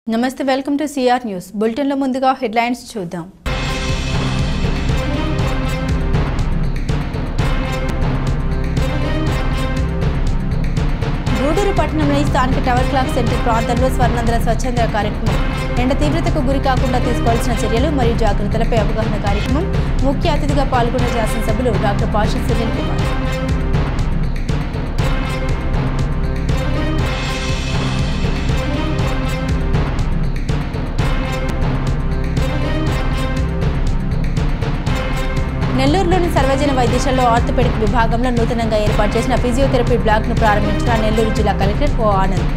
నమస్తే welcome to CR news bulletin లో ముందుగా హెడ్లైన్స్ చూద్దాం. గూడూరు పట్టణంలోని స్థానిక టవర్ క్లాక్ సెంటర్ ప్రాంతంలో స్వర్ణాంధ్ర స్వచ్ఛంద కార్యక్రమం ఎండ తీవ్రతకు గురి కాకుండా తీసుకోవాల్సిన చర్యలు మరియు జాగ్రత్తలపై అవగాహన కార్యక్రమం. ముఖ్య అతిథిగా పాల్గొన్న శాసనసభ్యులు డాక్టర్ పాషా సునీల్ కుమార్. నెల్లూరులోని సర్వజన వైద్యశాలలో ఆర్థోపెడిక్ విభాగంలో నూతనంగా ఏర్పాటు చేసిన ఫిజియోథెరపీ బ్లాక్ను ప్రారంభించిన నెల్లూరు జిల్లా కలెక్టర్ ఓ ఆనంద్.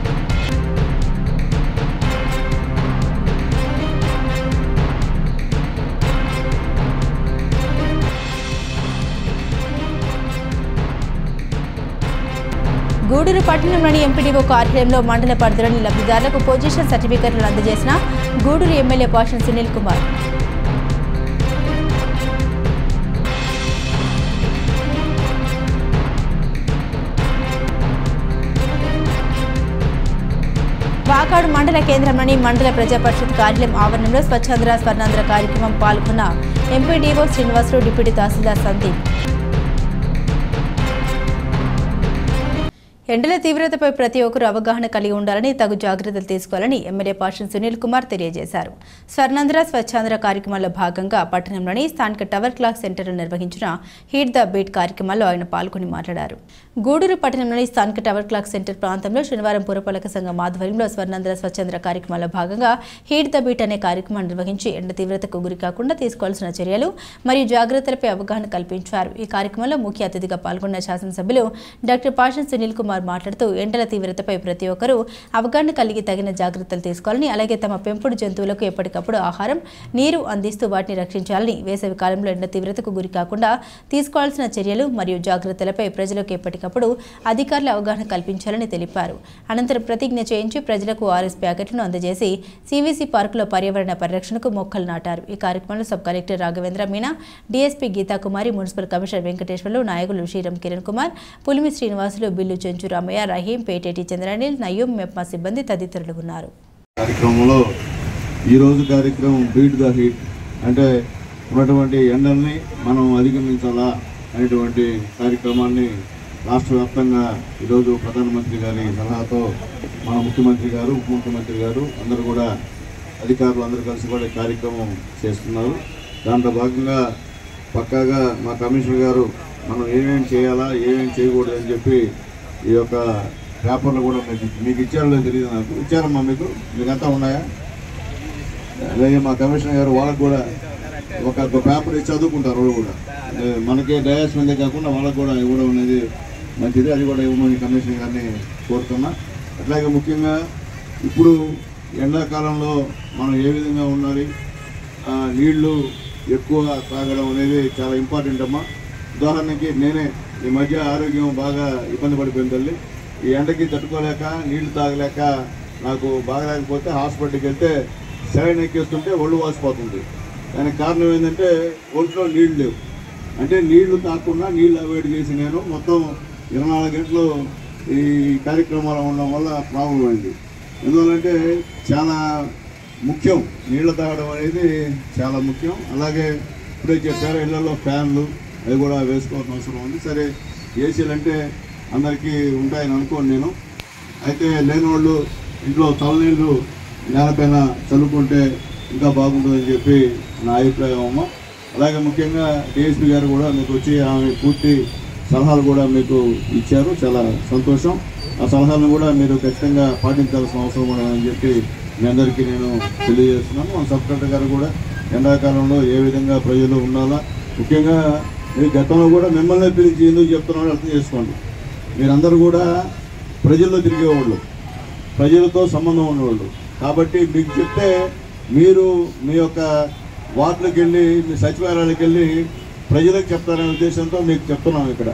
గూడూరు పట్టణంలోని ఎంపీడీఓ కార్యాలయంలో మండల పరిధిలోని లబ్ధిదారులకు పొజిషన్ సర్టిఫికెట్లను అందజేసిన గూడూరు ఎమ్మెల్యే పాషా సునీల్ కుమార్. వాకాడు మండల కేంద్రంలోని మండల ప్రజా పరిషత్ కార్యాలయం ఆవరణంలో స్వచ్ఛాంధ్ర స్వర్ణాంధ్ర కార్యక్రమం పాల్గొన్న ఎంపీడీఓ శ్రీనివాసరావు, డిప్యూటీ తహసీల్దార్ సందీప్. ఎండల తీవ్రతపై ప్రతి ఒక్కరూ అవగాహన కలిగి ఉండాలని, తగు జాగ్రత్తలు తీసుకోవాలని ఎమ్మెల్యే పాషా సునీల్ కుమార్ తెలియజేశారు. స్వర్ణాంధ్ర స్వచ్ఛాంధ్ర కార్యక్రమాల్లో భాగంగా పట్టణంలోని స్థానిక టవర్ క్లాక్ సెంటర్లో నిర్వహించిన హీట్ ద బీట్ కార్యక్రమాల్లో ఆయన పాల్గొని మాట్లాడారు. గూడూరు పట్టణంలోని స్థానిక టవర్ క్లాక్ సెంటర్ ప్రాంతంలో శనివారం పురపాలక సంఘం ఆధ్వర్యంలో స్వర్ణాంధ్ర స్వచ్ఛాంధ్ర కార్యక్రమాల్లో భాగంగా హీట్ ద బీట్ అనే కార్యక్రమాన్ని నిర్వహించి ఎండ తీవ్రతకు గురి కాకుండా తీసుకోవాల్సిన చర్యలు మరియు జాగ్రత్తలపై అవగాహన కల్పించారు. ఈ కార్యక్రమంలో ముఖ్య అతిథిగా పాల్గొన్న శాసనసభ్యులు డాక్టర్ పాషా సునీల్ కుమార్ మాట్లాడుతూ ఎండల తీవ్రతపై ప్రతి ఒక్కరూ అవగాహన కలిగి తగిన జాగ్రత్తలు తీసుకోవాలని, అలాగే తమ పెంపుడు జంతువులకు ఎప్పటికప్పుడు ఆహారం, నీరు అందిస్తూ వాటిని రక్షించాలని, వేసవి కాలంలో ఎండ తీవ్రతకు గురి కాకుండా తీసుకోవాల్సిన చర్యలు మరియు జాగ్రత్తలపై ప్రజలకు ఎప్పటికప్పుడు అధికారులు అవగాహన కల్పించాలని తెలిపారు. అనంతరం ప్రతిజ్ఞ చేయించి ప్రజలకు ఆర్ఎస్ ప్యాకెట్లను అందజేసి సివిసి పార్కులో పర్యావరణ పరిరక్షణకు మొక్కలు నాటారు. ఈ కార్యక్రమంలో sub collector Raghavendra Meena, DSP Geetha Kumari, municipal commissioner Venkateswarlu, నాయకులు శ్రీరామ్ కిరణ్ కుమార్, పులిమి శ్రీనివాసులు, బిల్లు చెంచు రామయ్య, రహీం, పేటేటి చంద్రనిల్, నయ్యూం, మెప్మా సిబ్బంది తదితరులు ఉన్నారు. కార్యక్రమంలో ఈరోజు కార్యక్రమం బీట్ ద హీట్ అంటే ఉన్నటువంటి ఎండల్ని మనం అధిగమించాలా అనేటువంటి కార్యక్రమాన్ని రాష్ట్ర వ్యాప్తంగా ఈరోజు ప్రధానమంత్రి గారి సలహాతో మన ముఖ్యమంత్రి గారు, ఉప ముఖ్యమంత్రి గారు అందరూ కూడా అధికారులు అందరూ కలిసి కూడా కార్యక్రమం చేస్తున్నారు. దాంట్లో భాగంగా పక్కాగా మా కమిషనర్ గారు మనం ఏమేమి చేయాలా, ఏమేమి చేయకూడదు అని చెప్పి ఈ యొక్క పేపర్లు కూడా మీకు ఇచ్చారో తెలియదు, నాకు ఇచ్చారమ్మా, మీకంతా ఉన్నాయా? అలాగే మా కమిషనర్ గారు వాళ్ళకు కూడా ఒక పేపర్ ఇచ్చి చదువుకుంటారు. వాళ్ళు కూడా మనకి డయాస్ మీదే కాకుండా వాళ్ళకు కూడా ఇవ్వడం అనేది మంచిది. అది కూడా ఇవ్వమని కమిషనర్ గారిని కోరుతున్నా. అట్లాగే ముఖ్యంగా ఇప్పుడు ఎండాకాలంలో మనం ఏ విధంగా ఉండాలి, నీళ్లు ఎక్కువ తాగడం అనేది చాలా ఇంపార్టెంట్ అమ్మా. ఉదాహరణకి నేనే ఈ మధ్య ఆరోగ్యం బాగా ఇబ్బంది పడిపోయింది తల్లి. ఈ ఎండకి తట్టుకోలేక నీళ్లు తాగలేక నాకు బాగలేకపోతే హాస్పిటల్కి వెళ్తే సెలైన్ ఎక్కేస్తుంటే ఒళ్ళు వాసిపోతుంది. దానికి కారణం ఏంటంటే ఒంట్లో నీళ్లు లేవు. అంటే నీళ్లు తాగకుండా నీళ్లు అవాయిడ్ చేసి నేను మొత్తం 24 గంటలు ఈ కార్యక్రమాలు ఉండడం వల్ల ప్రాబ్లం అయింది. ఎందువల్లంటే చాలా ముఖ్యం, నీళ్లు తాగడం అనేది చాలా ముఖ్యం. అలాగే ఇప్పుడే చెప్పారు ఇళ్లలో ఫ్యాన్లు అవి కూడా వేసుకోవాల్సిన అవసరం ఉంది. సరే, ఏసీలు అంటే అందరికీ ఉంటాయని అనుకోను నేను. అయితే లేని వాళ్ళు ఇంట్లో చల్లనీళ్ళు నేలపైన చల్లుకుంటే ఇంకా బాగుంటుందని చెప్పి నా అభిప్రాయం అమ్మ. అలాగే ముఖ్యంగా డిఎస్పీ గారు కూడా మీకు వచ్చి ఆమె పూర్తి సలహాలు కూడా మీకు ఇచ్చారు, చాలా సంతోషం. ఆ సలహాలను కూడా మీరు ఖచ్చితంగా పాటించాల్సిన అవసరం కూడా అని చెప్పి మీ అందరికీ నేను తెలియజేస్తున్నాను. మన సబ్ కలెక్టర్ గారు కూడా ఎండాకాలంలో ఏ విధంగా ప్రజలు ఉండాలా, ముఖ్యంగా మీరు గతంలో కూడా మిమ్మల్ని పిలిచి ఎందుకు చెప్తున్నారో అర్థం చేసుకోండి. మీరందరూ కూడా ప్రజల్లో తిరిగేవాళ్ళు, ప్రజలతో సంబంధం ఉన్నవాళ్ళు. కాబట్టి మీకు చెప్తే మీరు మీ యొక్క వార్డులకు వెళ్ళి, మీ సచివాలయాలకు వెళ్ళి ప్రజలకు చెప్తారనే ఉద్దేశంతో మీకు చెప్తున్నాం ఇక్కడ.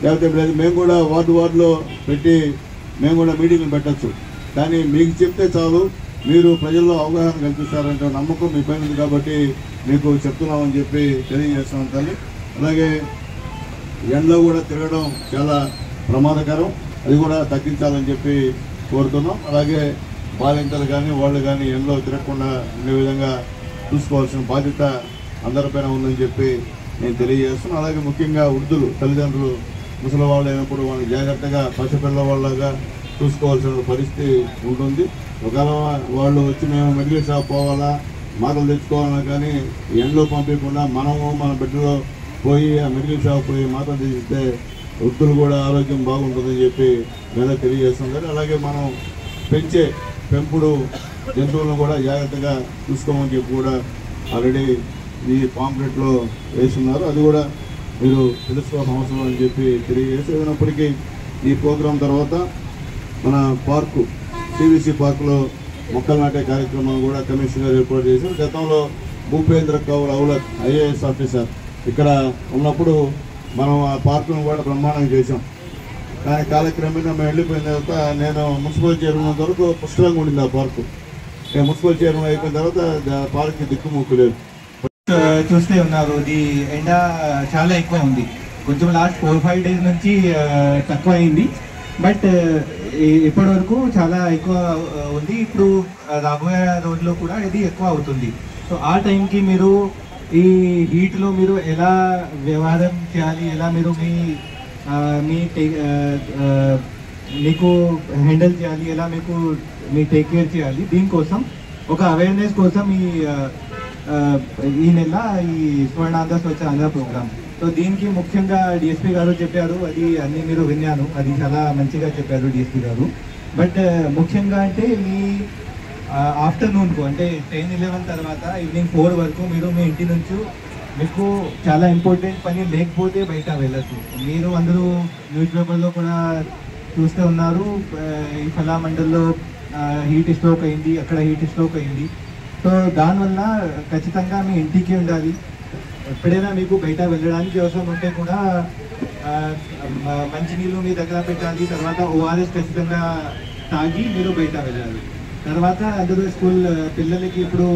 లేకపోతే లేదు, మేము కూడా వార్డులో పెట్టి మేము కూడా మీటింగ్లు పెట్టచ్చు. కానీ మీకు చెప్తే చాలు, మీరు ప్రజల్లో అవగాహన కల్పిస్తారంటే నమ్మకం మీ పైన ఉంది కాబట్టి మీకు చెప్తున్నామని చెప్పి తెలియజేస్తున్నాం తల్లి. అలాగే ఎండలో కూడా తిరగడం చాలా ప్రమాదకరం, అది కూడా తగ్గించాలని చెప్పి కోరుతున్నాం. అలాగే బాలింతలు కానీ వాళ్ళు కానీ ఎండలో తిరగకుండా ఉండే విధంగా చూసుకోవాల్సిన బాధ్యత అందరిపైన ఉందని చెప్పి నేను తెలియజేస్తున్నాను. అలాగే ముఖ్యంగా వృద్ధులు తల్లిదండ్రులు ముసలి వాళ్ళు అయినప్పుడు వాళ్ళని జాగ్రత్తగా పసిపిల్లవాళ్ళగా చూసుకోవాల్సిన పరిస్థితి ఉంటుంది. ఒకవేళ వాళ్ళు వచ్చి మేము మెడికల్ షాప్ పోవాలా మాటలు తెచ్చుకోవాలన్నా కానీ ఎండలో పంపించకుండా మనము మన బిడ్డలో పోయి ఆ మెడికల్ షాప్ పోయి మాటలు తెచ్చిస్తే వృద్ధులు కూడా ఆరోగ్యం బాగుంటుందని చెప్పి నేను తెలియజేస్తున్నాను. అలాగే మనం పెంచే పెంపుడు జంతువులను కూడా జాగ్రత్తగా చూసుకోమని చెప్పి కూడా ఆల్రెడీ ఈ పాంప్లెట్లో వేస్తున్నారు. అది కూడా మీరు తెలుసుకోవాల్సిన అవసరం అని చెప్పి తెలియజేసి ఏదైనప్పటికీ ఈ ప్రోగ్రాం తర్వాత మన పార్కు సివిసి పార్కులో మొక్కలు నాటే కార్యక్రమం కూడా కమిషనర్ ఏర్పాటు చేశారు. గతంలో భూపేంద్ర కౌర్ ఔలత్ ఐఏఎస్ ఆఫీసర్ ఇక్కడ ఉన్నప్పుడు మనం ఆ పార్కును కూడా బ్రహ్మాండంగా చేసాం. కానీ కాలక్రమేణా మేము వెళ్ళిపోయిన తర్వాత నేను మున్సిపల్ చైర్మన్ వరకు పుష్కలంగా ఉండింది ఆ పార్కు. మున్సిపల్ చైర్మన్ అయిపోయిన తర్వాత పార్క్కి దిక్కుముక్కు లేదు. చూస్తే ఉన్నారు ఇది ఎండ చాలా ఎక్కువ ఉంది. కొంచెం లాస్ట్ 4-5 days నుంచి తక్కువ అయింది. బట్ ఇప్పటి వరకు చాలా ఎక్కువ ఉంది. ఇప్పుడు రాబోయే రోజుల్లో కూడా ఇది ఎక్కువ అవుతుంది. సో ఆ టైంకి మీరు ఈ హీట్లో మీరు ఎలా వ్యవహారం చేయాలి, ఎలా మీరు మీకు హ్యాండిల్ చేయాలి, ఎలా మీ టేక్ కేర్ చేయాలి, దీనికోసం ఒక అవేర్నెస్ కోసం ఈ నెల ఈ స్వర్ణాంధ్ర స్వచ్ఛ ఆంధ్ర ప్రోగ్రామ్. సో దీనికి ముఖ్యంగా డిఎస్పీ గారు చెప్పారు, అది అన్నీ మీరు విన్నాను, అది చాలా మంచిగా చెప్పారు డిఎస్పీ గారు. బట్ ముఖ్యంగా అంటే మీ ఆఫ్టర్నూన్కు అంటే 10-11 తర్వాత ఈవినింగ్ 4 వరకు మీరు మీ ఇంటి నుంచి మీకు చాలా ఇంపార్టెంట్ పని లేకపోతే బయట వెళ్ళచ్చు. మీరు అందరూ న్యూస్ పేపర్లో కూడా చూస్తూ ఉన్నారు, ఈ ఫలా మండల్లో హీట్ స్ట్రోక్ అయింది, అక్కడ హీట్ స్ట్రోక్ అయింది. సో దానివల్ల ఖచ్చితంగా మీ ఇంటికి ఉండాలి. ఎప్పుడైనా మీకు బయట వెళ్ళడానికి అవసరం ఉంటే కూడా మంచినీళ్ళు మీ దగ్గర పెట్టాలి. తర్వాత ఓఆర్ఎస్ ఖచ్చితంగా తాగి మీరు బయట వెళ్ళాలి. తర్వాత అందరూ స్కూల్ పిల్లలకి ఇప్పుడు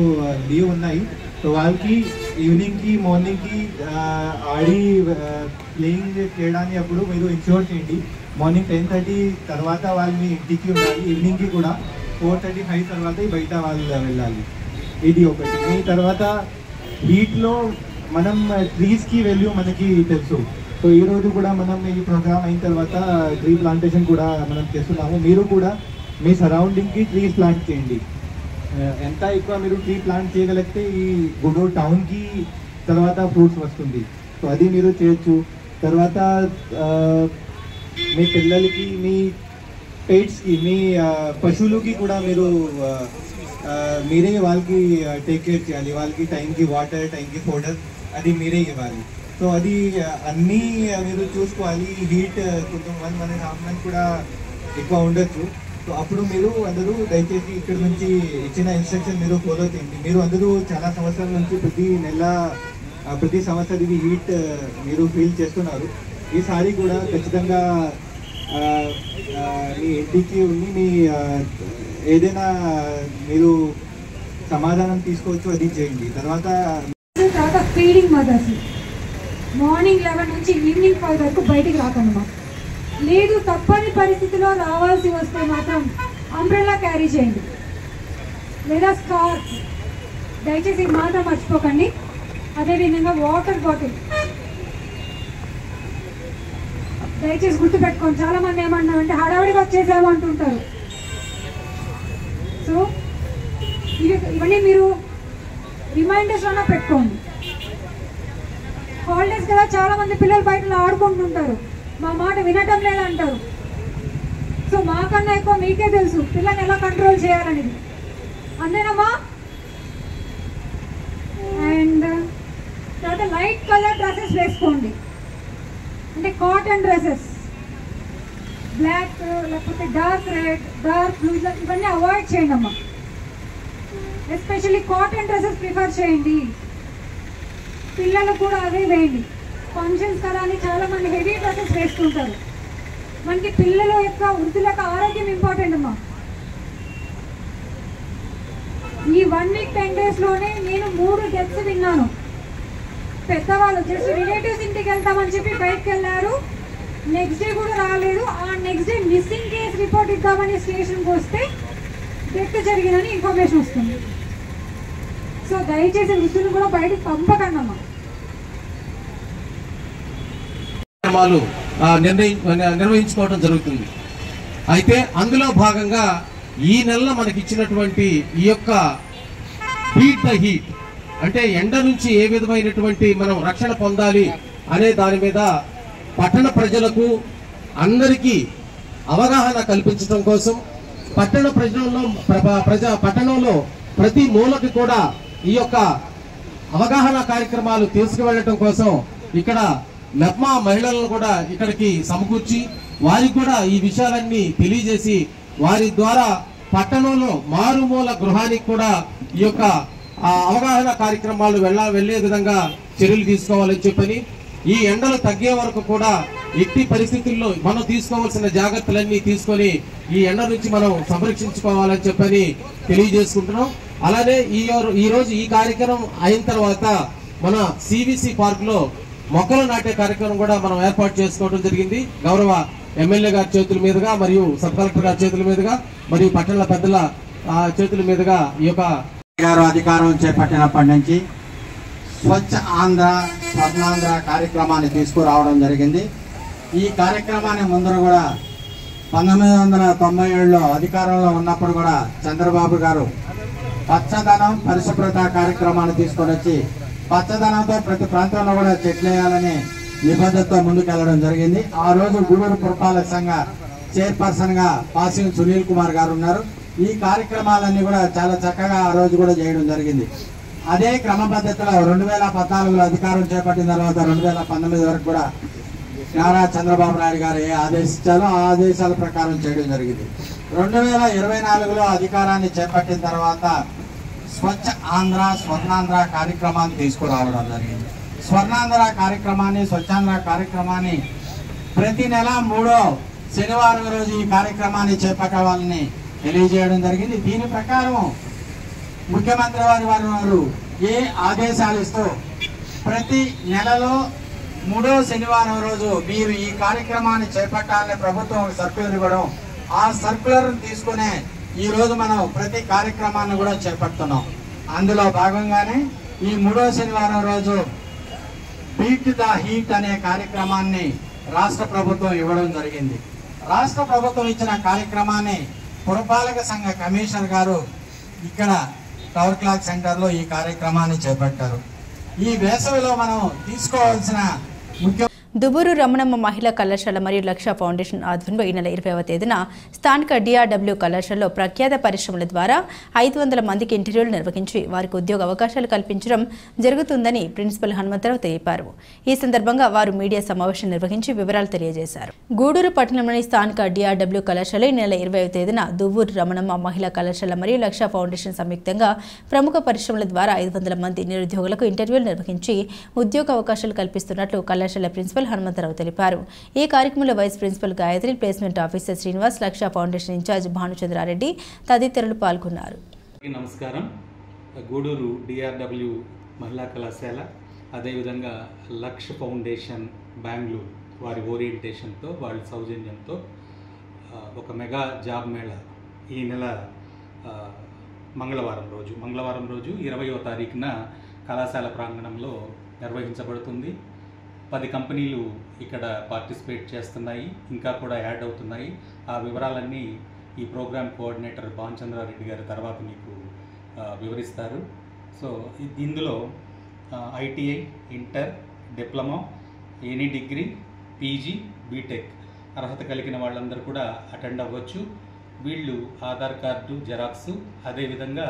లీవ్ ఉన్నాయి. సో వాళ్ళకి ఈవినింగ్కి మార్నింగ్కి ఆడి ప్లేయింగ్ చేయడానికి అప్పుడు మీరు ఇన్షూర్ చేయండి. మార్నింగ్ 10:30 తర్వాత వాళ్ళు మీ ఇంటికి ఉండాలి. ఈవినింగ్కి కూడా 4:35 తర్వాత బయట వాళ్ళు వెళ్ళాలి. ఇది ఒకటి. మీ తర్వాత హీట్లో మనం ట్రీస్కి వాల్యూ మనకి తెలుసు. సో ఈరోజు కూడా మనం ఈ ప్రోగ్రామ్ అయిన తర్వాత ట్రీ ప్లాంటేషన్ కూడా మనం చేస్తున్నాము. మీరు కూడా మీ సరౌండింగ్కి ట్రీస్ ప్లాంట్ చేయండి. ఎంత ఎక్కువ మీరు ట్రీ ప్లాంట్ చేయగలిగితే ఈ గుంటూరు టౌన్కి తర్వాత ఫ్రూట్స్ వస్తుంది. సో అది మీరు చేయొచ్చు. తర్వాత మీ పిల్లలకి, మీ పెట్స్కి, మీ పశువులకి కూడా మీరు మీరే వాళ్ళకి టేక్ కేర్ చేయాలి. వాళ్ళకి టైంకి వాటర్, టైంకి ఫోడర్ అది మీరే ఇవ్వాలి. సో అది అన్నీ మీరు చూసుకోవాలి. హీట్ కొంచెం 1.5 months కూడా ఎక్కువ ఉండొచ్చు. సో అప్పుడు మీరు అందరూ దయచేసి ఇక్కడ నుంచి ఇచ్చిన ఇన్స్ట్రక్షన్ మీరు ఫాలో చేయండి. మీరు అందరూ చాలా సంవత్సరాల నుంచి ప్రతి సంవత్సరం ఇది హీట్ మీరు ఫీల్ చేస్తున్నారు. ఈసారి కూడా ఖచ్చితంగా మీ ఇంటికి ఉండి మీ ఏదైనా మీరు సమాధానం తీసుకోవచ్చు, అది చేయండి. తర్వాత ఫీడింగ్ మదర్స్ మార్నింగ్ 11 నుంచి ఈవినింగ్ 5 వరకు బయటికి రాకన్నమాట. లేదు తప్పని పరిస్థితిలో రావాల్సి వస్తే మాత్రం అంబ్రెల్లా క్యారీ చేయండి, లేదా స్కార్ఫ్. దయచేసి మాత్రం మర్చిపోకండి. అదేవిధంగా వాటర్ బాటిల్ దయచేసి గుర్తుపెట్టుకోండి. చాలా మంది ఏమన్నారంటే హడావిడిగా వచ్చేసాము అంటుంటారు. సో ఇవన్నీ మీరు రిమైండర్స్లోనే పెట్టుకోండి. హాలిడేస్ కదా, చాలా మంది పిల్లలు బయట ఆడుకుంటుంటారు, మా మాట వినటం లేదంటారు. సో మాకన్నా ఎక్కువ మీకే తెలుసు పిల్లల్ని ఎలా కంట్రోల్ చేయాలనేది. అంతేనమ్మా? అండ్ తర్వాత లైట్ కలర్ డ్రెస్సెస్ వేసుకోండి. అంటే కాటన్ డ్రెస్సెస్, బ్లాక్ లేకపోతే డార్క్ రెడ్, డార్క్ బ్లూ ఇవన్నీ అవాయిడ్ చేయండి అమ్మా. ఎస్పెషల్లీ కాటన్ డ్రెస్సెస్ ప్రిఫర్ చేయండి. పిల్లలు కూడా అదే వేయండి. ఫంక్షన్స్ కదా అని చాలా మంది హెవీ డ్రెస్సెస్ వేసుకుంటారు. మనకి పిల్లల యొక్క వృద్ధుల యొక్క ఆరోగ్యం ఇంపార్టెంట్ అమ్మా. ఈ 1 week 10 daysలోనే నేను 3 deaths విన్నాను. పెద్దవాళ్ళు జస్ట్ రిలేటివ్స్ ఇంటికి వెళ్తామని చెప్పి బయటకు వెళ్ళారు, నెక్స్ట్ డే కూడా రాలేదు. ఆ next day missing case report ఇద్దామని స్టేషన్కి వస్తే డెత్ జరిగిందని ఇన్ఫర్మేషన్ వస్తుంది. సో దయచేసి వృద్ధులు కూడా బయటకు పంపకండమ్మా. నిర్వహించుకోవడం జరుగుతుంది. అయితే అందులో భాగంగా ఈ నెలలో మనకి ఇచ్చినటువంటి ఈ యొక్క బీట్ ద హీట్ అంటే ఎండ నుంచి ఏ విధమైనటువంటి మనం రక్షణ పొందాలి అనే దాని మీద పట్టణ ప్రజలకు అందరికీ అవగాహన కల్పించడం కోసం పట్టణంలో ప్రతి మూలకి కూడా ఈ యొక్క అవగాహన కార్యక్రమాలు తీసుకువెళ్ళటం కోసం ఇక్కడ మెప్మా మహిళలను కూడా ఇక్కడికి సమకూర్చి వారికి కూడా ఈ విషయాలన్నీ తెలియజేసి వారి ద్వారా పట్టణంలో మారుమూల గృహానికి కూడా ఈ యొక్క అవగాహన కార్యక్రమాలు వెళ్లే విధంగా చర్యలు తీసుకోవాలని చెప్పని ఈ ఎండలు తగ్గే వరకు కూడా ఎట్టి పరిస్థితుల్లో మనం తీసుకోవాల్సిన జాగ్రత్తలన్నీ తీసుకొని ఈ ఎండ నుంచి మనం సంరక్షించుకోవాలని చెప్పని తెలియజేసుకుంటున్నాం. అలానే ఈ రోజు ఈ కార్యక్రమం అయిన తర్వాత మన సివిసి పార్క్ లో మొక్కలు నాటే కార్యక్రమం కూడా మనం ఏర్పాటు చేసుకోవడం జరిగింది. గౌరవ ఎమ్మెల్యే గారి చేతుల మీదుగా మరియు సబ్ కలెక్టర్ గారి చేతుల మీదుగా మరియు పట్టణ పెద్దల చేతుల మీదుగా ఈ యొక్క అధికారం చేపట్టినప్పటి నుంచి స్వచ్ఛ ఆంధ్ర స్వర్ణాంధ్ర కార్యక్రమాన్ని తీసుకురావడం జరిగింది. ఈ కార్యక్రమాన్ని ముందర కూడా 1997లో అధికారంలో ఉన్నప్పుడు కూడా చంద్రబాబు గారు పచ్చదనం పరిశుభ్రత కార్యక్రమాన్ని తీసుకొని వచ్చి పచ్చదనంతో ప్రతి ప్రాంతంలో కూడా చెట్లు వేయాలని నిబద్ధతతో ముందుకెళ్లడం జరిగింది. ఆ రోజు గూడూరు పురపాలక సంఘ చైర్పర్సన్ గా పాసింగ్ సునీల్ కుమార్ గారు ఉన్నారు. ఈ కార్యక్రమాలన్నీ కూడా చాలా చక్కగా ఆ రోజు కూడా చేయడం జరిగింది. అదే క్రమ పద్ధతిలో 2014లో అధికారం చేపట్టిన తర్వాత 2019 వరకు కూడా నారా చంద్రబాబు నాయుడు గారు ఏ ఆదేశించారో ఆ ఆదేశాల ప్రకారం చేయడం జరిగింది. 2024లో అధికారాన్ని చేపట్టిన తర్వాత స్వచ్ఛ ఆంధ్ర స్వర్ణాంధ్ర కార్యక్రమాన్ని తీసుకురావడం జరిగింది. స్వర్ణాంధ్ర కార్యక్రమాన్ని స్వచ్ఛాంధ్ర కార్యక్రమాన్ని ప్రతి నెల 3వ శనివారం రోజు ఈ కార్యక్రమాన్ని చేపట్టాలని తెలియజేయడం జరిగింది. దీని ప్రకారం ముఖ్యమంత్రి వారు ఏ ఆదేశాలు ఇస్తూ ప్రతి నెలలో 3వ శనివారం రోజు మీరు ఈ కార్యక్రమాన్ని చేపట్టాలని ప్రభుత్వం సర్క్యులర్ ఇవ్వడం, ఆ సర్క్యులర్ తీసుకునే ఈ రోజు మనం ప్రతి కార్యక్రమాన్ని కూడా చేపడుతున్నాం. అందులో భాగంగానే ఈ 3వ శనివారం రోజు బీట్ ద హీట్ అనే కార్యక్రమాన్ని రాష్ట్ర ప్రభుత్వం ఇవ్వడం జరిగింది. రాష్ట్ర ప్రభుత్వం ఇచ్చిన కార్యక్రమాన్ని పురపాలక సంఘ కమిషనర్ గారు ఇక్కడ టవర్ క్లాక్ సెంటర్లో ఈ కార్యక్రమాన్ని చేపట్టారు. ఈ వేసవిలో మనం తీసుకోవాల్సిన ముఖ్య దుబూరు రమణమ్మ మహిళా కళాశాల మరియు లక్ష ఫౌండేషన్ ఆధ్వర్యంలో ఈ నెల 20వ తేదీన స్థానిక డిఆర్డబ్ల్యూ కళాశాలలో ప్రఖ్యాత పరిశ్రమల ద్వారా 500 మందికి ఇంటర్వ్యూలు నిర్వహించి వారికి ఉద్యోగ అవకాశాలు కల్పించడం జరుగుతుందని ప్రిన్సిపల్ హనుమంతరావు తెలిపారు. ఈ సందర్భంగా వారు మీడియా సమావేశం నిర్వహించి వివరాలు తెలియజేశారు. గూడూరు పట్టణంలోని స్థానిక డిఆర్డబ్ల్యూ కళాశాల ఈ నెల 20వ తేదీన దువ్వూరు రమణమ్మ మహిళా కళాశాల మరియు లక్ష ఫౌండేషన్ సంయుక్తంగా ప్రముఖ పరిశ్రమల ద్వారా 500 మంది నిరుద్యోగులకు ఇంటర్వ్యూలు నిర్వహించి ఉద్యోగ అవకాశాలు కల్పిస్తున్నట్లు కళాశాల ప్రిన్సిపల్ హనుమంతరావు తెలిపారు. ఈ కార్యక్రమంలో vice principal Gayatri, placement officer Srinivas, Laksha foundation in charge Bhanuchandrareddy తదితరులు పాల్గొన్నారు. నమస్కారం. గూడూరు డిఆర్డబ్ల్యూ మహిళా కళాశాల అదేవిధంగా లక్ష ఫౌండేషన్ బెంగళూరు వారి ఓరియంటేషన్తో వాళ్ళ సౌజన్యంతో ఒక మెగా జాబ్ మేళా ఈ నెల మంగళవారం రోజు 20వ తారీఖున కళాశాల ప్రాంగణంలో నిర్వహించబడుతుంది. 10 కంపెనీలు ఇక్కడ పార్టిసిపేట్ చేస్తున్నాయి, ఇంకా కూడా యాడ్ అవుతున్నాయి. ఆ వివరాలన్నీ ఈ ప్రోగ్రామ్ కోఆర్డినేటర్ భానుచంద్రారెడ్డి గారి తర్వాత మీకు వివరిస్తారు. సో ఇందులో ITI, inter, diploma, any degree, PG, BTech అర్హత కలిగిన వాళ్ళందరూ కూడా అటెండ్ అవ్వచ్చు. వీళ్ళు ఆధార్ కార్డు జెరాక్స్, అదేవిధంగా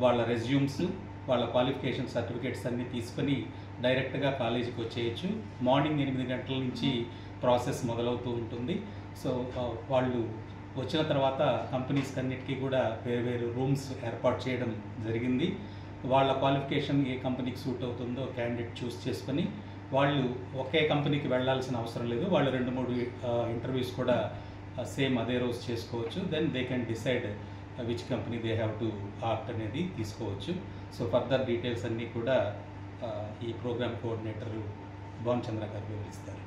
వాళ్ళ రెజ్యూమ్స్, వాళ్ళ క్వాలిఫికేషన్ సర్టిఫికేట్స్ అన్నీ తీసుకొని డైరెక్ట్గా కాలేజీకి వచ్చేయచ్చు. మార్నింగ్ 8 గంటల నుంచి ప్రాసెస్ మొదలవుతూ ఉంటుంది. సో వాళ్ళు వచ్చిన తర్వాత కంపెనీస్ అన్నిటికీ కూడా వేరు రూమ్స్ ఏర్పాటు చేయడం జరిగింది. వాళ్ళ క్వాలిఫికేషన్ ఏ కంపెనీకి సూట్ అవుతుందో క్యాండిడేట్ చూస్ చేసుకొని వాళ్ళు ఒకే కంపెనీకి వెళ్ళాల్సిన అవసరం లేదు. వాళ్ళు 2-3 ఇంటర్వ్యూస్ కూడా సేమ్ అదే రోజు చేసుకోవచ్చు. Then they can decide which company they have to opt అనేది తీసుకోవచ్చు. సో ఫర్దర్ డీటెయిల్స్ అన్నీ కూడా ఈ ప్రోగ్రామ్ కోఆర్డినేటర్ భానుచంద్ర గారు వివరిస్తారు.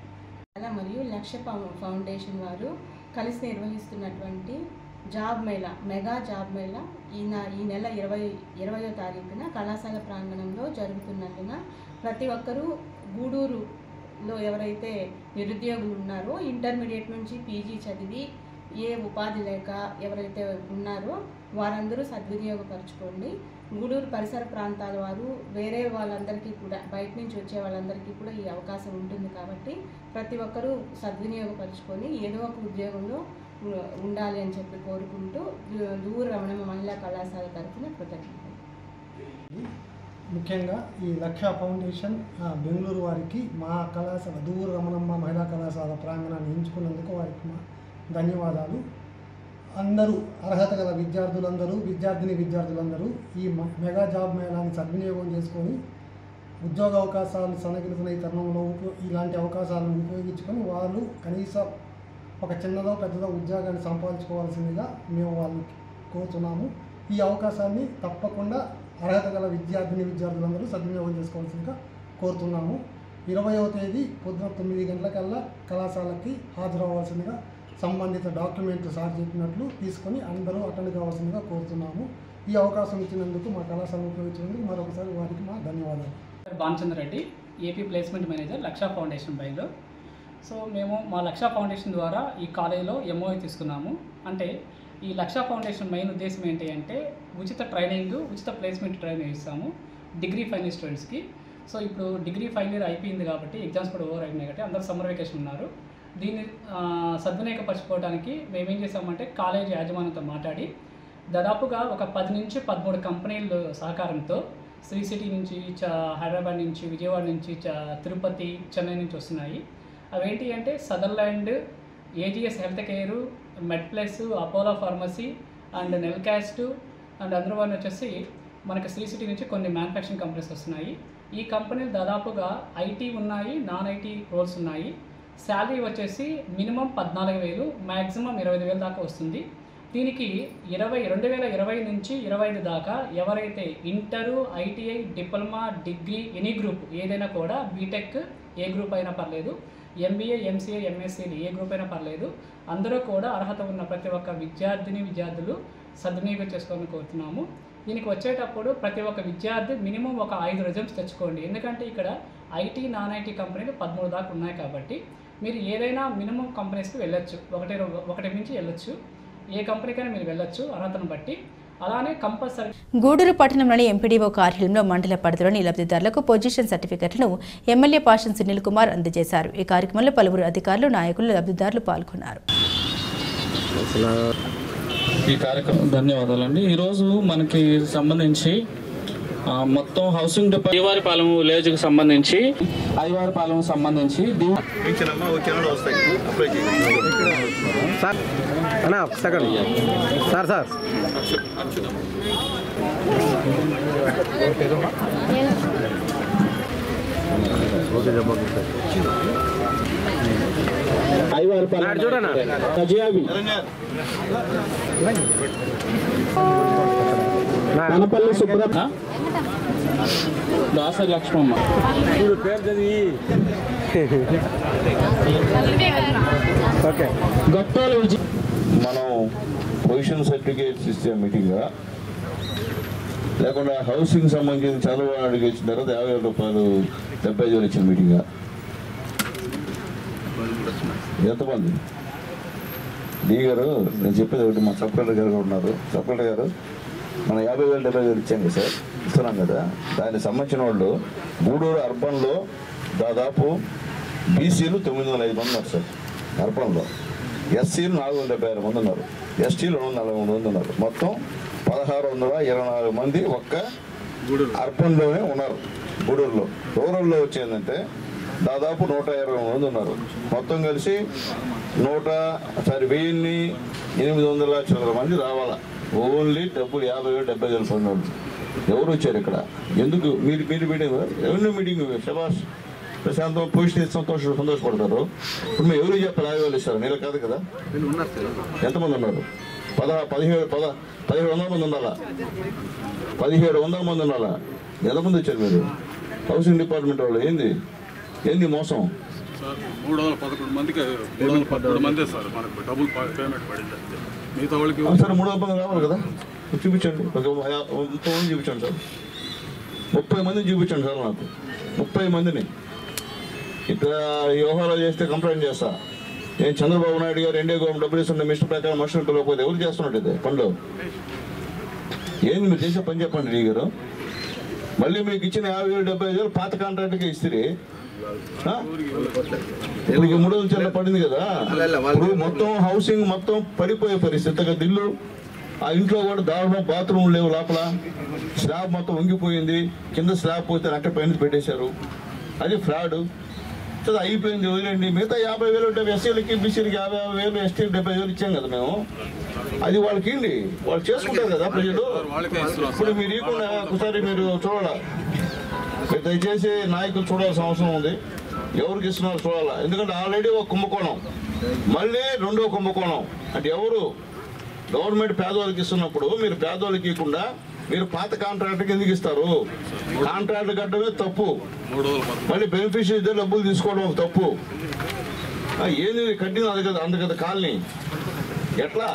మరియు లక్ష ఫౌండేషన్ వారు కలిసి నిర్వహిస్తున్నటువంటి job Mela, mega job Mela ఈ నెల 20వ తారీఖున కళాశాల ప్రాంగణంలో జరుగుతున్నందున ప్రతి ఒక్కరూ గూడూరులో ఎవరైతే నిరుద్యోగులు ఉన్నారో, ఇంటర్మీడియట్ నుంచి పీజీ చదివి ఏ ఉపాధి లేక ఎవరైతే ఉన్నారో వారందరూ సద్వినియోగపరచుకోండి. గూడూరు పరిసర ప్రాంతాల వారు వేరే వాళ్ళందరికీ కూడా, బయట నుంచి వచ్చే వాళ్ళందరికీ కూడా ఈ అవకాశం ఉంటుంది కాబట్టి ప్రతి ఒక్కరూ సద్వినియోగపరచుకొని ఏదో ఒక ఉద్యోగంలో ఉండాలి అని చెప్పి కోరుకుంటూ దూర రమణమ్మ మహిళా కళాశాల తరఫున కృతజ్ఞతలు. ముఖ్యంగా ఈ లక్ష ఫౌండేషన్ బెంగళూరు వారికి మా కళాశాల దూర రమణమ్మ మహిళా కళాశాల ప్రాంగణాన్ని ఎంచుకున్నందుకు వారికి మా ధన్యవాదాలు. అందరూ అర్హత గల విద్యార్థులందరూ ఈ మెగా జాబ్ మేళాన్ని సద్వినియోగం చేసుకొని ఉద్యోగ అవకాశాలు సన్నగిలుతున్న ఈ తరుణంలో ఇలాంటి అవకాశాలను ఉపయోగించుకొని వాళ్ళు కనీసం ఒక చిన్నదో పెద్దదో ఉద్యోగాన్ని సంపాదించుకోవాల్సిందిగా మేము వాళ్ళని కోరుతున్నాము. ఈ అవకాశాన్ని తప్పకుండా అర్హత గల విద్యార్థులందరూ సద్వినియోగం చేసుకోవాల్సిందిగా కోరుతున్నాము. 20వ తేదీ పొద్దున 9 గంటలకల్లా కళాశాలకి హాజరవ్వాల్సిందిగా సంబంధిత డాక్యుమెంట్లు సార్ చెప్పినట్లు తీసుకొని అందరూ అటెండ్ కావాల్సిందిగా కోరుతున్నాము. ఈ అవకాశం ఇచ్చినందుకు మా కళాశాలను ఉపయోగించినందుకు మరొకసారి వారికి మా ధన్యవాదాలు. Bhanuchandra Reddy, AP placement manager, Laksha foundation Bengaluru. So మేము మా లక్ష ఫౌండేషన్ ద్వారా ఈ కాలేజీలో ఎంఓఐ తీసుకున్నాము. అంటే ఈ లక్ష ఫౌండేషన్ మెయిన్ ఉద్దేశం ఏంటి అంటే ఉచిత ప్లేస్మెంట్ ట్రైనింగ్ ఇస్తాము డిగ్రీ ఫైనల్ స్టూడెంట్స్కి. సో ఇప్పుడు డిగ్రీ ఫైనల్ ఇయర్ అయిపోయింది కాబట్టి ఎగ్జామ్స్ కూడా ఓవర్ అయినాయి కాబట్టి అందరూ సమ్మర్ వెకేషన్ ఉన్నారు. దీన్ని సద్వినియోగపరచుకోవడానికి మేమేం చేసామంటే కాలేజీ యాజమాన్యంతో మాట్లాడి దాదాపుగా ఒక 10 నుంచి 13 కంపెనీల సహకారంతో శ్రీ సిటీ నుంచి, హైదరాబాద్ నుంచి, విజయవాడ నుంచి, తిరుపతి, చెన్నై నుంచి వస్తున్నాయి. అవేంటి అంటే Sutherland, AGs health care, MedPlus, Apollo pharmacy and Nelcast and అందరూ వాళ్ళు వచ్చేసి మనకి శ్రీ సిటీ నుంచి కొన్ని మ్యానుఫ్యాక్చరింగ్ కంపెనీస్ వస్తున్నాయి. ఈ కంపెనీలు దాదాపుగా ఐటీ ఉన్నాయి, నాన్ ఐటీ రోల్స్ ఉన్నాయి. శాలరీ వచ్చేసి మినిమం 14,000, మ్యాక్సిమం 25,000 దాకా వస్తుంది. దీనికి 2020 నుంచి 25 దాకా ఎవరైతే inter, ITI, diploma, degree, any group ఏదైనా కూడా, బీటెక్ ఏ గ్రూప్ అయినా పర్లేదు, ఎంబీఏ, ఎంసీఏ, ఎంఎస్సీలు ఏ గ్రూప్ అయినా పర్లేదు, అందరూ కూడా అర్హత ఉన్న ప్రతి ఒక్క విద్యార్థులు సద్వినియోగం చేసుకోవాలని కోరుతున్నాము. దీనికి వచ్చేటప్పుడు ప్రతి ఒక్క విద్యార్థి మినిమం ఒక 5 రెజ్యూమ్స్ తెచ్చుకోండి. ఎందుకంటే ఇక్కడ ఐటీ, నాన్ ఐటీ కంపెనీలు 13 దాకా ఉన్నాయి కాబట్టి మీరు ఏదైనా మినిమం కంపెనీస్కి వెళ్ళొచ్చు, ఒకటి నుంచి వెళ్ళొచ్చు, ఏ కంపెనీకైనా మీరు వెళ్ళొచ్చు అర్హతను బట్టి. అలానే కంపల్సరీ గూడూరు పట్టణంలోని ఎంపీడీఓ కార్యాలయంలో మండల పరిధిలోని లబ్ధిదారులకు పొజిషన్ సర్టిఫికెట్లను ఎమ్మెల్యే పాషన్ సునీల్ కుమార్ అందజేశారు. ఈ కార్యక్రమంలో పలువురు అధికారులు, నాయకులు, లబ్ధిదారులు పాల్గొన్నారు. ఈ కార్యక్రమం ధన్యవాదాలండి. ఈరోజు మనకి సంబంధించి మొత్తం హౌసింగ్ అయ్యవారిపాలెం విలేజ్కి సంబంధించి సార్ కనపల్లి సుబ్రహ్మ, దాసరి లక్ష్మమ్మ, గొట్టాల విజయ్. మనం పొజిషన్ సర్టిఫికేట్స్ ఇచ్చే మీటింగా లేకుండా హౌసింగ్ సంబంధించి చదవని అడిగి ఇచ్చిన తర్వాత 50,000 రూపాయలు 75,000 ఇచ్చిన మీటింగా ఎంతమంది? డీ గారు, నేను చెప్పేది ఒకటి, మా సబ్ కలెక్టర్ గారు ఉన్నారు. సబ్ కలెక్టర్ గారు, మనం 50,000 70,000 ఇచ్చాం కదా సార్, ఇస్తున్నాం కదా. దానికి సంబంధించిన వాళ్ళు గూడూరు అర్బన్లో దాదాపు బీసీలు 905 మంది ఉన్నారు సార్ అర్బన్లో, ఎస్సీలు 476 మంది ఉన్నారు, ఎస్టీలు 243 మంది ఉన్నారు. మొత్తం 1,624 మంది ఒక్క అర్బన్లోనే ఉన్నారు. గూడూరులో రూరల్లో వచ్చేందంటే దాదాపు 120 మంది ఉన్నారు. మొత్తం కలిసి 1,800 చిల్లర మంది రావాలా. ఓన్లీ డబ్బులు 50,000 పొందాలి. ఎవరు వచ్చారు ఇక్కడ? ఎందుకు మీరు మీటింగ్ ఎవరి మీటింగ్? శబాష్, ప్రశాంతం, పొజిషన్ సంతోషపడతారు. ఇప్పుడు మేము ఎవరు చెప్పాలి 50,000 ఇస్తారు? నీళ్ళు కాదు కదా. ఎంతమంది ఉన్నారు? 1,700 మంది ఉండాలా, 1,700 మంది ఉండాలా. ఎంతమంది వచ్చారు మీరు? హౌసింగ్ డిపార్ట్మెంట్ వాళ్ళు ఏంది మోసం? 311 మందికి 311 మంది సార్ మనకు డబుల్ పేమెంట్ పడింది. సార్ 300 మంది రావాలి కదా, చూపించండి. ఒక 30 మంది చూపించండి సార్, 30 మందిని చూపించండి సార్. నాకు 30 మందిని ఇక్కడ వ్యవహారాలు చేస్తే కంప్లైంట్ చేస్తా. నేను చంద్రబాబు నాయుడు గారు ఎన్డీఏ గవర్నమెంట్ డబ్బులు ఇస్తున్న మిషన్ ప్రకారం మనుషులు పిలవకపోతే ఎవరు చేస్తున్నట్టు ఇది పనులు? ఏంది మీరు చేసే పని చెప్పండి డీ గారు. మళ్ళీ మీకు ఇచ్చిన 50,000 75,000 పాత కాంట్రాక్ట్కి ఇస్తే వీళ్ళకి 300 చెల్ల పడింది కదా. ఇప్పుడు మొత్తం హౌసింగ్ మొత్తం పడిపోయే పరిస్థితి. దిల్లు ఆ ఇంట్లో కూడా దారుణం, బాత్రూమ్ లేవు, లోపల స్లాబ్ మొత్తం వంగిపోయింది, కింద స్లాబ్ పోతే అట్ట పైన పెట్టేశారు. అది ఫ్రాడ్. అయిపోయింది, వదిలేండి. మిగతా 50,000 ఎస్సీలకి బీసీలకి 50,000 ఎస్టీలకి 70,000 ఇచ్చాం కదా మేము. అది వాళ్ళకి ఇండి, వాళ్ళు చేసుకుంటారు కదా ప్రజలు. ఇప్పుడు మీరు ఇవ్వకుండా ఒకసారి మీరు చూడాలా, మీరు దయచేసి నాయకులు చూడాల్సిన అవసరం ఉంది. ఎవరికి ఇస్తున్నారో చూడాలా. ఎందుకంటే ఆల్రెడీ ఒక కుంభకోణం, మళ్ళీ రెండో కుంభకోణం. అంటే ఎవరు గవర్నమెంట్ పేదవాళ్ళకి ఇస్తున్నప్పుడు మీరు పేదవాళ్ళకి ఇవ్వకుండా మీరు పాత కాంట్రాక్ట్కి ఎందుకు ఇస్తారు? కాంట్రాక్ట్ కట్టడమే తప్పు, మళ్ళీ బెనిఫిషియరీ డబ్బులు తీసుకోవడం ఒక తప్పు. ఏంది కట్టిన అందుకద కాలనీ ఎట్లా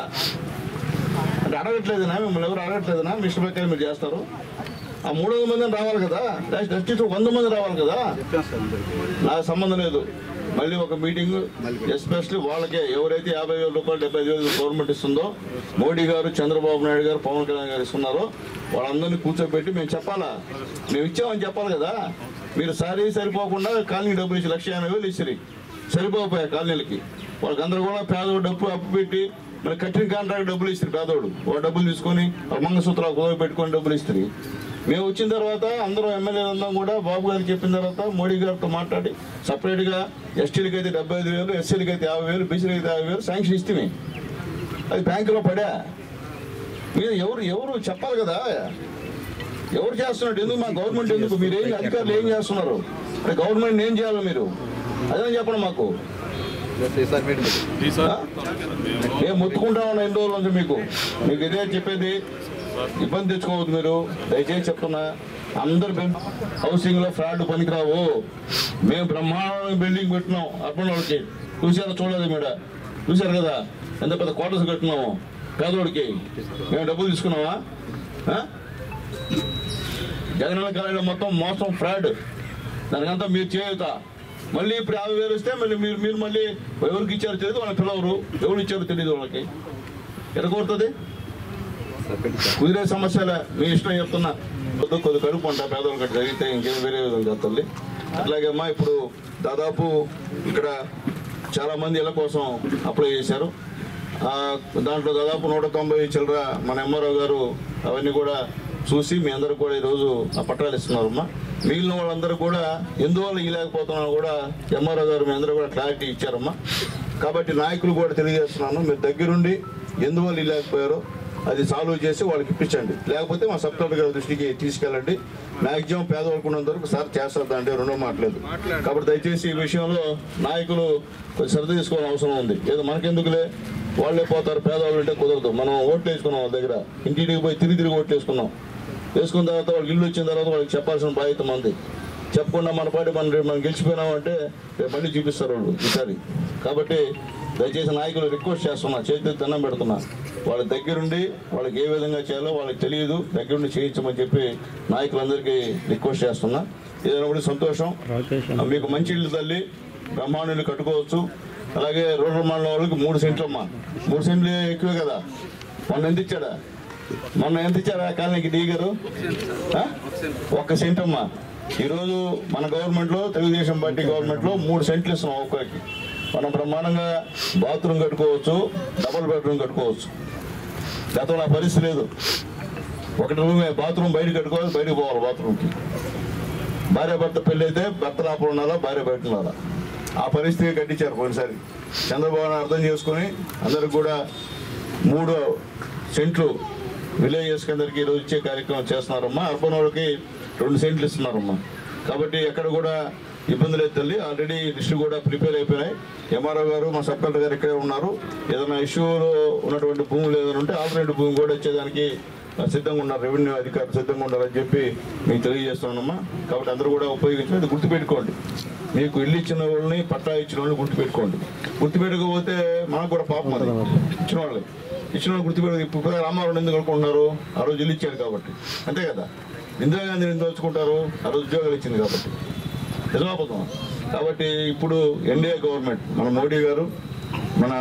అంటే అడగట్లేదనా? మిమ్మల్ని ఎవరు అడగట్లేదనా? మిషన్ ప్రకారం మీరు చేస్తారు. ఆ 300 మందిని రావాలి కదా, జస్ట్ 100 మంది రావాలి కదా. నాకు సంబంధం లేదు. మళ్ళీ ఒక మీటింగ్, ఎస్పెషల్లీ వాళ్ళకే ఎవరైతే 50,000 రూపాయలు 75,000 గవర్నమెంట్ ఇస్తుందో, మోడీ గారు, చంద్రబాబు నాయుడు గారు, పవన్ కళ్యాణ్ గారు ఇస్తున్నారో వాళ్ళందరినీ కూర్చోబెట్టి మేము చెప్పాలా, మేము ఇచ్చామని చెప్పాలి కదా. మీరు సరిపోకుండా కాలనీ డబ్బులు ఇచ్చి 1,80,000 ఇచ్చి సరిపోయాయి కాలనీలకి. వాళ్ళకి అందరూ కూడా పేదోడు డబ్బు అప్పు పెట్టి మరి కట్టిన కాంట్రాక్ట్ డబ్బులు ఇస్తారు. పేదోడు వాడు డబ్బులు తీసుకొని మంగళసూత్రాలు కుదవ పెట్టుకొని డబ్బులు ఇస్తారు. మేము వచ్చిన తర్వాత అందరూ ఎమ్మెల్యేలు అందరం కూడా బాబు గారికి చెప్పిన తర్వాత మోడీ గారితో మాట్లాడి సపరేట్గా ఎస్టీలకి అయితే 75,000, ఎస్సీలకి అయితే 50,000, బీసీలకి అయితే 50,000 శాంక్షన్ ఇస్తే అది బ్యాంకులో పడా. మీరు ఎవరు చెప్పాలి కదా, ఎవరు చేస్తున్నట్టు? ఎందుకు మా గవర్నమెంట్ ఎందుకు? మీరు ఏం అధికారులు ఏం చేస్తున్నారు? అంటే గవర్నమెంట్ ఏం చేయాలి మీరు? అదే చెప్పండి మాకు. మేము మొత్తుకుంటా ఉన్నా ఎన్ని రోజుల నుంచి మీకు ఇదే చెప్పేది. ఇబ్బంది తెచ్చుకోవద్దు మీరు, దయచేసి చెప్తున్నా. అందరు హౌసింగ్ లో ఫ్రాడ్ పనికిరావు. మేము బ్రహ్మాండమైన బిల్డింగ్ పెట్టినాం అర్బన్ వాళ్ళకి. చూసారా? చూడలేదు మీరు? చూసారు కదా ఎంత పెద్ద క్వార్టర్స్ కట్టినాము పేదోడికి. మేము డబ్బులు తీసుకున్నామా? జగనన్న కాలేజీలో మొత్తం మోసం, ఫ్రాడ్. దానికంతా మీరు చేయుతా. మళ్ళీ ఇప్పుడు 50,000 ఇస్తే మళ్ళీ మీరు మళ్ళీ ఎవరికి ఇచ్చారో తెలియదు, వాళ్ళని పిలవరు. ఎవరు ఇచ్చారో తెలియదు వాళ్ళకి. ఎక్కడ కోరుతుంది? కుదిరే సమస్యలే. మీ ఇష్టం చెప్తున్నా. కొద్ది కడుపు అంట పేదవాళ్ళు గట్ట జరిగితే ఇంకేం వేరే విధంగా చెప్తుంది. అట్లాగే అమ్మా ఇప్పుడు దాదాపు ఇక్కడ చాలా మంది ఇళ్ళ కోసం అప్లై చేశారు. దాంట్లో దాదాపు 190 చిల్లర మన ఎంఆర్ఓ గారు అవన్నీ కూడా చూసి మీ అందరూ కూడా ఈరోజు ఆ పట్టాలు ఇస్తున్నారమ్మా. మిగిలిన వాళ్ళందరూ కూడా ఎందువల్ల ఇవ్వలేకపోతున్నా కూడా ఎంఆర్ఓ గారు మీ అందరూ కూడా క్లారిటీ ఇచ్చారమ్మా. కాబట్టి నాయకులు కూడా తెలియజేస్తున్నాను, మీరు దగ్గరుండి ఎందువల్ల ఇవ్వలేకపోయారో అది సాల్వ్ చేసి వాళ్ళకి ఇప్పించండి. లేకపోతే మా సబ్ కలెక్టర్ గారి దృష్టికి తీసుకెళ్ళండి. మ్యాక్సిమం పేదవాళ్ళకు ఉన్నంత వరకు సార్ చేస్తారు అంటే రెండో మాట్లేదు. కాబట్టి దయచేసి ఈ విషయంలో నాయకులు కొంచెం శ్రద్ధ తీసుకోవాల్సిన అవసరం ఉంది. ఏదో మనకెందుకులే, వాళ్ళే పోతారు, పేదవాళ్ళు అంటే కుదరదు. మనం ఓట్లు వేసుకున్నాం వాళ్ళ దగ్గర, ఇంటికి పోయి తిరిగి ఓట్లు వేసుకున్నాం. వేసుకున్న తర్వాత వాళ్ళకి ఇల్లు వచ్చిన తర్వాత వాళ్ళకి చెప్పాల్సిన బాధ్యత మంది. చెప్పకుండా మన పాటి మనం గెలిచిపోయినామంటే మళ్ళీ చూపిస్తారు వాళ్ళు ఈసారి. కాబట్టి దయచేసి నాయకులు రిక్వెస్ట్ చేస్తున్నా, చేతి దండం పెడుతున్నా, వాళ్ళ దగ్గరుండి వాళ్ళకి ఏ విధంగా చేయాలో వాళ్ళకి తెలియదు, దగ్గరుండి చేయించమని చెప్పి నాయకులందరికీ రిక్వెస్ట్ చేస్తున్నా. ఏదైనా సంతోషం. మీకు మంచి ఇల్లు తల్లి బ్రహ్మాండాన్ని కట్టుకోవచ్చు. అలాగే రూరల్ మండలం వాళ్ళకి 3 సెంట్లు అమ్మా. 3 సెంట్లు ఎక్కువే కదా. మొన్న ఎంత ఇచ్చారా కాలనీకి డీ గారు? 1 సెంట్ అమ్మా. ఈరోజు మన గవర్నమెంట్లో, తెలుగుదేశం పార్టీ గవర్నమెంట్లో 3 సెంట్లు ఇస్తున్నాం ఒక్కరికి. మనం బ్రహ్మాండంగా బాత్రూమ్ కట్టుకోవచ్చు, డబుల్ బెడ్రూమ్ కట్టుకోవచ్చు. గతంలో ఆ పరిస్థితి లేదు. ఒకటి రూమే, బాత్రూమ్ బయట కట్టుకోవాలి, బయటకు పోవాలి బాత్రూమ్కి. భార్య భర్త పెళ్ళి అయితే భర్త లోపల ఉన్నారా, భార్య బయట ఉన్నారా, ఆ పరిస్థితి కట్టించారు పోయినసారి. చంద్రబాబు అర్థం చేసుకుని అందరికి కూడా 3 సెంట్లు విలేజెస్ కిందరికి ఈరోజు ఇచ్చే కార్యక్రమం చేస్తున్నారమ్మా. అర్బన్ వాళ్ళకి 2 సెంట్లు ఇస్తున్నారమ్మా. కాబట్టి ఎక్కడ కూడా ఇబ్బంది లేదు తల్లి. ఆల్రెడీ లిస్టు కూడా ప్రిపేర్ అయిపోయినాయి. ఎంఆర్ఓ గారు, మా సబ్ కలెక్టర్ గారు ఇక్కడే ఉన్నారు. ఏదైనా ఇష్యూలో ఉన్నటువంటి భూములు ఏదైనా ఉంటే ఆల్టర్నేటివ్ భూమి కూడా ఇచ్చేదానికి సిద్ధంగా ఉన్నారు. రెవెన్యూ అధికారులు సిద్ధంగా ఉన్నారని చెప్పి మీకు తెలియజేస్తున్నానమ్మా. కాబట్టి అందరూ కూడా ఉపయోగించి అది గుర్తుపెట్టుకోండి. మీకు ఇల్లు ఇచ్చిన వాళ్ళని, పట్టా ఇచ్చిన వాళ్ళని గుర్తుపెట్టుకోండి. గుర్తుపెట్టుకోకపోతే మనకు కూడా పాపం అది ఇచ్చిన వాళ్ళని. ఇచ్చిన గుర్తుపెట్టి ఇప్పుడు రామారావు ఎందుకు అనుకుంటున్నారు? ఆ రోజు ఇల్లు ఇచ్చారు కాబట్టి, అంతే కదా. ఇందిరాగాంధీని ఎందుకు దోచుకుంటారు? ఆ రోజు ఉద్యోగాలు ఇచ్చింది కాబట్టి. నిజమాపోతాం. కాబట్టి ఇప్పుడు ఎన్డీఏ గవర్నమెంట్, మన మోడీ గారు, మన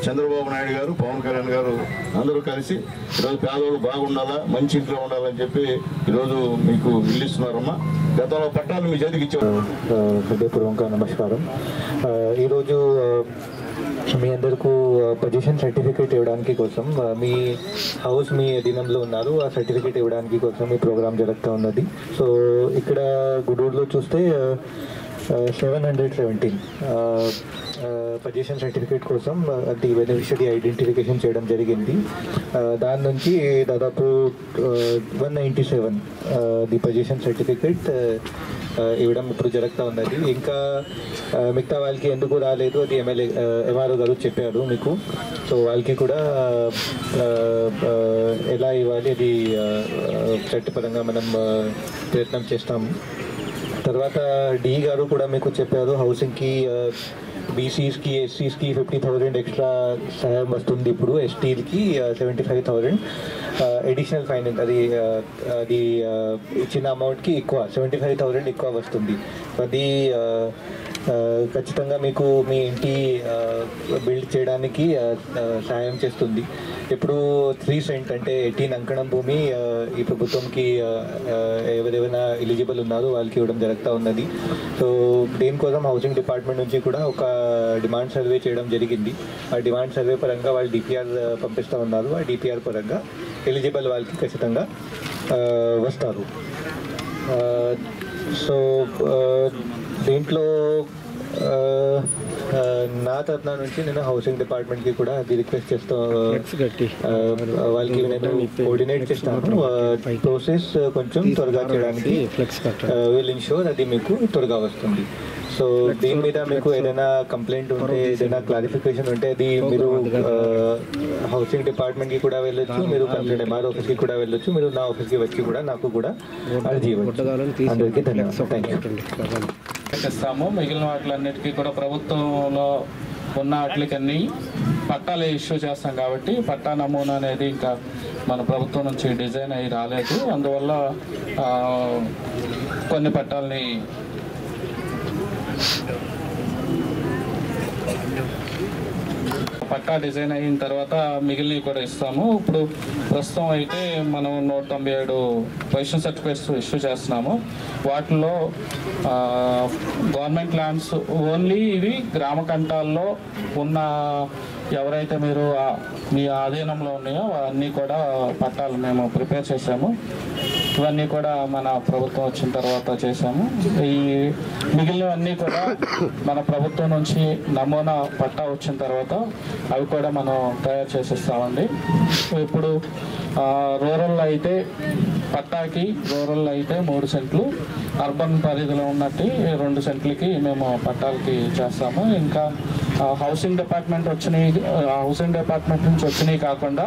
చంద్రబాబు నాయుడు గారు, పవన్ కళ్యాణ్ గారు అందరూ కలిసి ఈరోజు పేదవాళ్ళు బాగుండాలా, మంచి ఇంట్లో ఉండాలని చెప్పి ఈరోజు మీకు ఇల్లు ఇస్తున్నారమ్మా. గతంలో పట్టాలు మీ చేతికి ఇచ్చారు. హృదయపూర్వక నమస్కారం. ఈరోజు మీ అందరికీ పొజిషన్ సర్టిఫికేట్ ఇవ్వడానికి కోసం, మీ హౌస్ మీ అధీనంలో ఉన్నారు, ఆ సర్టిఫికేట్ ఇవ్వడానికి కోసం ఈ ప్రోగ్రామ్ జరుగుతూ ఉన్నది. సో ఇక్కడ గుడూరులో చూస్తే 717 పొజిషన్ సర్టిఫికేట్ కోసం అది బెనిఫిషరీ ఐడెంటిఫికేషన్ చేయడం జరిగింది. దాని నుంచి దాదాపు 197 ది పొజిషన్ సర్టిఫికేట్ ఇవ్వడం ఇప్పుడు జరుగుతూ ఉన్నది. ఇంకా మిగతా వాళ్ళకి ఎందుకు రాలేదు అది ఎంఆర్ఓ గారు చెప్పారు మీకు. సో వాళ్ళకి కూడా ఎలా ఇవ్వాలి అది చట్టపరంగా మనం ప్రయత్నం చేస్తాము. తర్వాత డి గారు కూడా మీకు చెప్పారు, హౌసింగ్కి బీసీస్కి ఎస్సీస్కి 50,000 ఎక్స్ట్రా సహాయం వస్తుంది. ఇప్పుడు ఎస్టీలకి 75,000 ఎడిషనల్ ఫైనాన్స్, అది ఇచ్చిన అమౌంట్కి ఎక్కువ 75,000 ఎక్కువ వస్తుంది. అది ఖచ్చితంగా మీకు మీ ఇంటి బిల్డ్ చేయడానికి సహాయం చేస్తుంది. ఇప్పుడు 3 సెంట్ అంటే 18 అంకణం భూమి ఈ ప్రభుత్వంకి ఎవరెవరైనా ఎలిజిబుల్ ఉన్నారో వాళ్ళకి ఇవ్వడం జరుగుతూ ఉన్నది. సో దీనికోసం హౌసింగ్ డిపార్ట్మెంట్ నుంచి కూడా ఒక డిమాండ్ సర్వే చేయడం జరిగింది. ఆ డిమాండ్ సర్వే పరంగా వాళ్ళు డిపిఆర్ పంపిస్తూ ఉన్నారు. ఆ డిపిఆర్ పరంగా ఎలిజిబుల్ వాళ్ళకి ఖచ్చితంగా వస్తారు. సో దీంట్లో నా తరఫున నుంచి నేను హౌసింగ్ డిపార్ట్మెంట్కి కూడా అది రిక్వెస్ట్ చేస్తూ వాళ్ళకి నేను కోఆర్డినేట్ చేస్తాను. ప్రాసెస్ కొంచెం త్వరగా చేయడానికి విల్ ఇన్షూర్ అది మీకు త్వరగా వస్తుంది. సో దీని మీద మీకు ఏదైనా కంప్లైంట్ ఉంటే, ఏదైనా క్లారిఫికేషన్ ఉంటే అది మీరు హౌసింగ్ డిపార్ట్మెంట్కి కూడా వెళ్ళొచ్చు, మీరు కంప్లైంట్ ఎంఆర్ఓ ఆఫీస్కి కూడా వెళ్ళొచ్చు, మీరు నా ఆఫీస్కి వచ్చి కూడా నాకు కూడా అర్జీ ఇవ్వచ్చు. అందరికీ ధన్యవాదాలు. Thank you. ఇస్తాము. మిగిలిన వాటిలన్నిటికీ కూడా ప్రభుత్వంలో ఉన్న వాటికన్నీ పట్టాలు ఇష్యూ చేస్తాం కాబట్టి పట్టా నమూనా అనేది ఇంకా మన ప్రభుత్వం నుంచి డిజైన్ అయ్యి రాలేదు. అందువల్ల కొన్ని పట్టాలని పట్టా డిజైన్ అయిన తర్వాత మిగిలినవి కూడా ఇస్తాము. ఇప్పుడు ప్రస్తుతం అయితే మనం 197 పొజిషన్ సర్టిఫికేట్స్ ఇష్యూ చేస్తున్నాము. వాటిల్లో గవర్నమెంట్ ల్యాండ్స్ ఓన్లీ ఇవి గ్రామ కంటాల్లో ఉన్న ఎవరైతే మీరు మీ ఆధీనంలో ఉన్నాయో అన్నీ కూడా పట్టాలు మేము ప్రిపేర్ చేసాము. ఇవన్నీ కూడా మన ప్రభుత్వం వచ్చిన తర్వాత చేసాము. ఈ మిగిలినవన్నీ కూడా మన ప్రభుత్వం నుంచి నమూనా పట్టా వచ్చిన తర్వాత అవి కూడా మనం తయారు చేసేస్తామండి. ఇప్పుడు రూరల్ అయితే పట్టాకి రూరల్ అయితే 3 సెంట్లు, అర్బన్ పరిధిలో ఉన్నట్టు 2 సెంట్లకి మేము పట్టాలకి చేస్తాము. ఇంకా హౌసింగ్ డిపార్ట్మెంట్ నుంచి వచ్చినాయి కాకుండా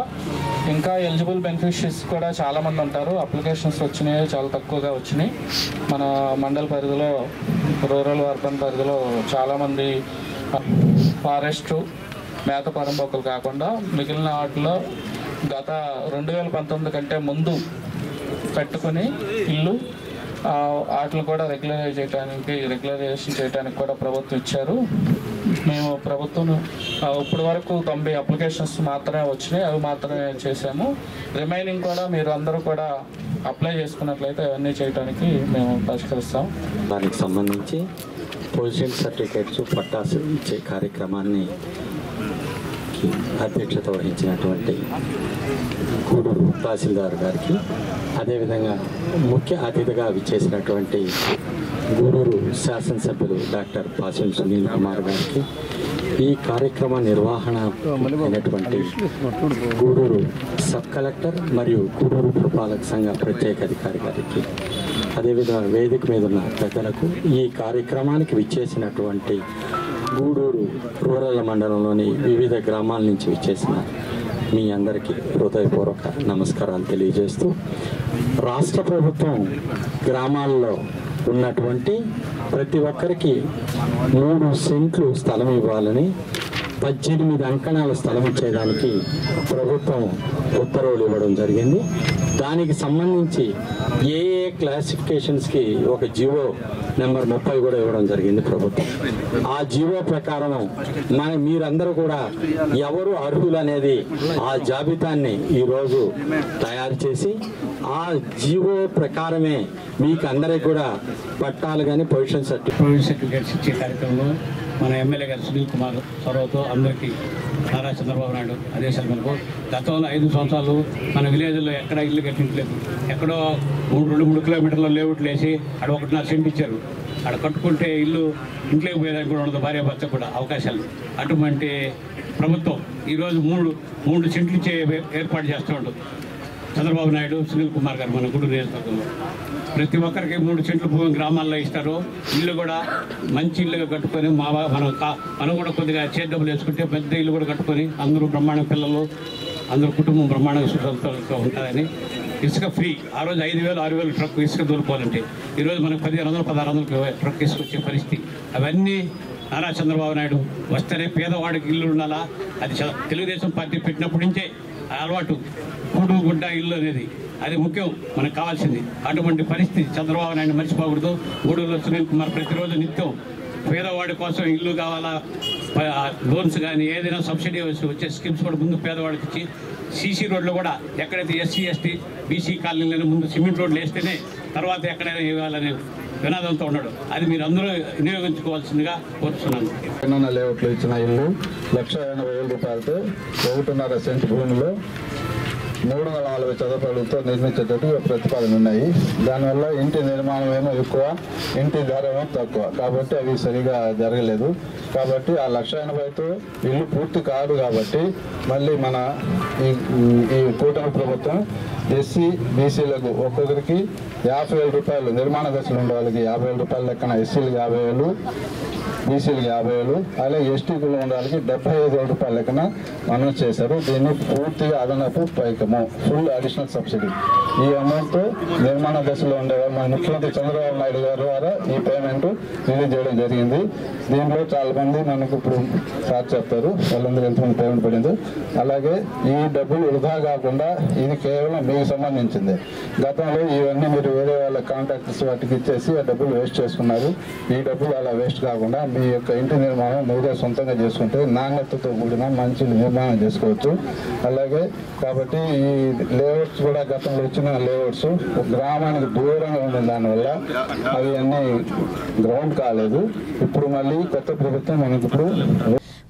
ఇంకా ఎలిజిబుల్ బెనిఫిషరీస్ కూడా చాలామంది ఉంటారు. అప్లికేషన్స్ వచ్చినాయి, చాలా తక్కువగా వచ్చినాయి. మన మండల పరిధిలో రూరల్ అర్బన్ పరిధిలో చాలామంది ఫారెస్టు మేత పరంబొక్కలు కాకుండా మిగిలిన వాటిలో గత 2019 కంటే ముందు పెట్టుకుని ఇల్లు వాటిని కూడా రెగ్యులరైజేషన్ చేయడానికి కూడా ప్రభుత్వం ఇచ్చారు. మేము ప్రభుత్వం ఇప్పటి వరకు 90 అప్లికేషన్స్ మాత్రమే వచ్చినాయి, అవి మాత్రమే చేసాము. రిమైనింగ్ కూడా మీరు అందరూ కూడా అప్లై చేసుకున్నట్లయితే అవన్నీ చేయడానికి మేము పరిష్కరిస్తాం. దానికి సంబంధించి పొజిషన్ సర్టిఫికేట్స్ పట్టాసు ఇచ్చే కార్యక్రమాన్ని అధ్యక్షత వహించినటువంటి గూడూరు తహసీల్దార్ గారికి, అదేవిధంగా ముఖ్య అతిథిగా విచ్చేసినటువంటి గూడూరు శాసనసభ్యులు డాక్టర్ పాసిం సునీల్ కుమార్ గారికి, ఈ కార్యక్రమ నిర్వహణ అయినటువంటి గూడూరు సబ్ కలెక్టర్ మరియు గూడూరు పురపాలక సంఘ ప్రత్యేక అధికారి గారికి, అదేవిధంగా వేదిక మీద ఉన్న పెద్దలకు, ఈ కార్యక్రమానికి విచ్చేసినటువంటి గూడూరు రూరల్ మండలంలోని వివిధ గ్రామాల నుంచి విచ్చేసిన మీ అందరికీ హృదయపూర్వక నమస్కారాలు తెలియజేస్తూ, రాష్ట్ర ప్రభుత్వం గ్రామాల్లో ఉన్నటువంటి ప్రతి ఒక్కరికి 3 సెంట్లు స్థలం ఇవ్వాలని 18 అంకణాల స్థలం ఇచ్చేదానికి ప్రభుత్వం ఉత్తర్వులు ఇవ్వడం జరిగింది. దానికి సంబంధించి ఏ క్లాసిఫికేషన్స్కి ఒక జీవో నెంబర్ 30 కూడా ఇవ్వడం జరిగింది ప్రభుత్వం. ఆ జీవో ప్రకారం మీరందరూ కూడా ఎవరు అర్హులు అనేది ఆ జాబితాన్ని ఈరోజు తయారు చేసి ఆ జీవో ప్రకారమే మీకు అందరికీ కూడా పట్టాలు కానీ పొజిషన్ సర్టిఫికేట్స్ ఇచ్చే కార్యక్రమంలో మన ఎమ్మెల్యే గారు సునీల్ కుమార్ చొరవతో అందరికీ నారా చంద్రబాబు నాయుడు ఆదేశాల మేరకు గతంలో 5 సంవత్సరాలు మన విలేజ్లో ఎక్కడ ఇల్లు కట్టించలేదు. ఎక్కడో 2-3 కిలోమీటర్ల లేఅవుట్లు వేసి అక్కడ 1.5 సెంట్ ఇచ్చారు. అక్కడ కట్టుకుంటే ఇల్లు ఇంట్లోకి పోయేదానికి కూడా ఉండదు, భార్య భర్త కూడా అవకాశాలు. అటువంటి ప్రభుత్వం ఈరోజు 3 సెంట్లు ఇచ్చే ఏర్పాటు చేస్తూ ఉంటుంది చంద్రబాబు నాయుడు, సునీల్ కుమార్ గారు మన గూడూరు నియోజకవర్గంలో. ప్రతి ఒక్కరికి 3 సెంట్లు భూమి గ్రామాల్లో ఇస్తారు. ఇల్లు కూడా మంచి ఇల్లుగా కట్టుకొని మనం కూడా కొద్దిగా డబ్బులు వేసుకుంటే పెద్ద ఇల్లు కూడా కట్టుకొని అందరూ బ్రహ్మాండ పిల్లలు అందరూ కుటుంబం బ్రహ్మాండంగా సుఖంతో ఉంటుందని. ఇసుక ఫ్రీ. ఆ రోజు 5,000-6,000 ట్రక్ ఇసుక దొరుకుకోవాలంటే ఈరోజు మనకు 1,500-1,600 ట్రక్ తీసుకొచ్చే పరిస్థితి. అవన్నీ నారా చంద్రబాబు నాయుడు వస్తేనే పేదవాడికి ఇల్లు ఉండాలా. అది తెలుగుదేశం పార్టీ పెట్టినప్పటి నుంచే అలవాటు. కూడు గుడ్డ ఇల్లు అనేది అది ముఖ్యం మనకు కావాల్సింది. అటువంటి పరిస్థితి చంద్రబాబు నాయుడు మర్చిపోకూడదు. గూడూరులో సునీల్ కుమార్ ప్రతిరోజు నిత్యం పేదవాడి కోసం ఇల్లు కావాలా, లోన్స్ కానీ ఏదైనా సబ్సిడీ వచ్చే స్కీమ్స్ కూడా ముందు పేదవాడికి ఇచ్చి సీసీ రోడ్లు కూడా ఎక్కడైతే ఎస్సీ ఎస్టీ బీసీ కాలనీలను ముందు సిమెంట్ రోడ్లు వేస్తేనే తర్వాత ఎక్కడైనా ఇవ్వాలనే వినాదంతో ఉన్నాడు. అది మీరు అందరూ వినియోగించుకోవాల్సిందిగా కోరుతున్నాను. లేఅవుట్లో ఇచ్చిన ఇల్లు 1,80,000 రూపాయలతో 1.5 సెంట్ భూమిలో 340 చదరపాలతో నిర్మించేటట్టు ప్రతిపాదనలు ఉన్నాయి. దానివల్ల ఇంటి నిర్మాణం ఏమో ఎక్కువ, ఇంటి ధర ఏమో తక్కువ, కాబట్టి అవి సరిగా జరగలేదు. కాబట్టి ఆ 1,80,000తో ఇల్లు పూర్తి కాదు. కాబట్టి మళ్ళీ మన ఈ కూటమి ప్రభుత్వం ఎస్సీ బీసీలకు ఒక్కొక్కరికి 50,000 రూపాయలు, నిర్మాణ దశలో ఉండే వాళ్ళకి 50,000 రూపాయల లెక్కన ఎస్సీలకు 50,000, బీసీలకు 50,000, అలాగే ఎస్టీకులు ఉండే వాళ్ళకి 75,000 రూపాయల లెక్కన అనౌన్స్ చేశారు. దీన్ని పూర్తిగా అదనపు పైకము, ఫుల్ అడిషనల్ సబ్సిడీ. ఈ అమౌంట్తో నిర్మాణ దశలో ఉండేవారు మన ముఖ్యమంత్రి చంద్రబాబు నాయుడు గారి ద్వారా ఈ పేమెంట్ రిలీజ్ చేయడం జరిగింది. దీంట్లో చాలా మంది మనకు ఇప్పుడు సార్ చెప్తారు వాళ్ళందరూ ఎంతమంది పేమెంట్ పడింది. అలాగే ఈ డబ్బులు వృధా కాకుండా ఇది కేవలం మీకు సంబంధించింది. గతంలో ఇవన్నీ మీరు వేరే వాళ్ళ కాంట్రాక్టర్స్ వాటికి ఇచ్చేసి ఆ డబ్బులు వేస్ట్ చేసుకున్నారు. ఈ డబ్బులు అలా వేస్ట్ కాకుండా మీ యొక్క ఇంటి నిర్మాణం మీరే సొంతంగా చేసుకుంటే నాణ్యతతో కూడిన మంచి నిర్మాణం చేసుకోవచ్చు. అలాగే కాబట్టి ఈ లేఅవుట్స్ కూడా గతంలో వచ్చిన లేఅవుట్స్ గ్రామానికి దూరంగా ఉండే దానివల్ల అవి అన్నీ గ్రౌండ్ కాలేదు. ఇప్పుడు మళ్ళీ కొత్త ప్రభుత్వం మనకి ఇప్పుడు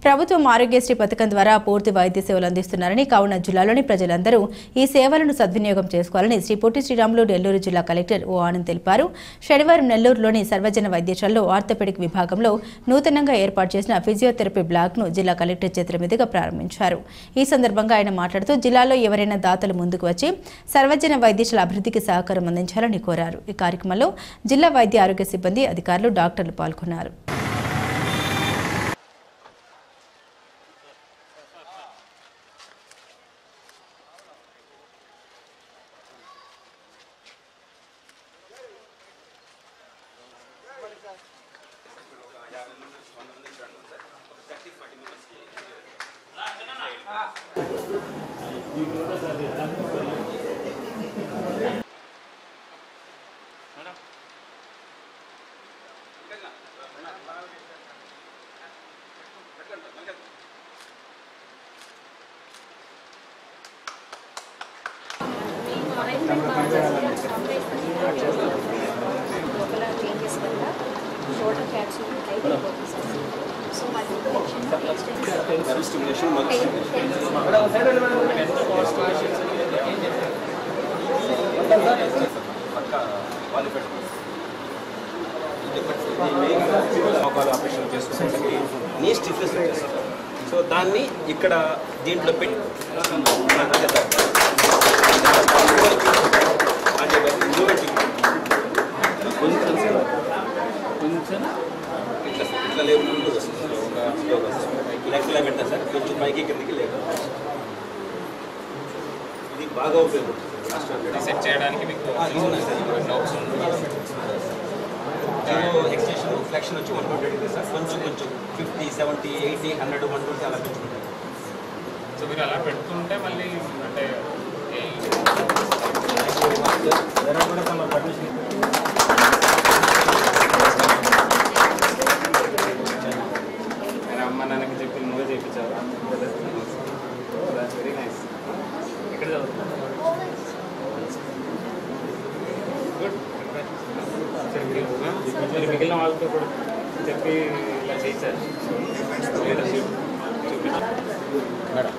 ప్రభుత్వం ఆరోగ్యశ్రీ పథకం ద్వారా పూర్తి వైద్య సేవలు అందిస్తున్నారని, కావున జిల్లాలోని ప్రజలందరూ ఈ సేవలను సద్వినియోగం చేసుకోవాలని శ్రీ పొట్టి శ్రీరాములు నెల్లూరు జిల్లా కలెక్టర్ ఓ ఆనంద్ తెలిపారు. శనివారం నెల్లూరులోని సర్వజన వైద్యశాలలో ఆర్థోపెడిక్ విభాగంలో నూతనంగా ఏర్పాటు చేసిన ఫిజియోథెరపీ బ్లాక్ను జిల్లా కలెక్టర్ చేతుల మీదుగా ప్రారంభించారు. ఈ సందర్భంగా ఆయన మాట్లాడుతూ జిల్లాలో ఎవరైనా దాతలు ముందుకు వచ్చి సర్వజన వైద్యశాల అభివృద్ధికి సహకారం అందించాలని కోరారు. ఈ కార్యక్రమంలో జిల్లా వైద్య ఆరోగ్య సిబ్బంది, అధికారులు, డాక్టర్లు పాల్గొన్నారు. సో దాన్ని ఇక్కడ దీంట్లో పెట్టి ఇట్లా లేకుండా ఇలా పెట్టా సార్, కొంచెం పైకి కిందకి లేదు. ఇది బాగా ఉపయోగపడుతుంది సెట్ చేయడానికి. మీకు ఎక్స్టెన్షన్ ఫ్లెక్షన్ వచ్చి 120 ఉంది సార్. కొంచెం 50, 70, 80, 100, 120 అలా పెంచుకుంటారు. సో మీరు అలా పెట్టుకుంటే మళ్ళీ అంటే కూడా తమ పర్మిషన్ అమ్మ నాన్నకి చెప్పి నువ్వే చేయించావు. Very nice. ఎక్కడ చదువుతున్నావు? గుడ్. మీరు మిగిలిన వాళ్ళతో కూడా చెప్పి ఇలా చేశారు. లీడర్షిప్ మేడం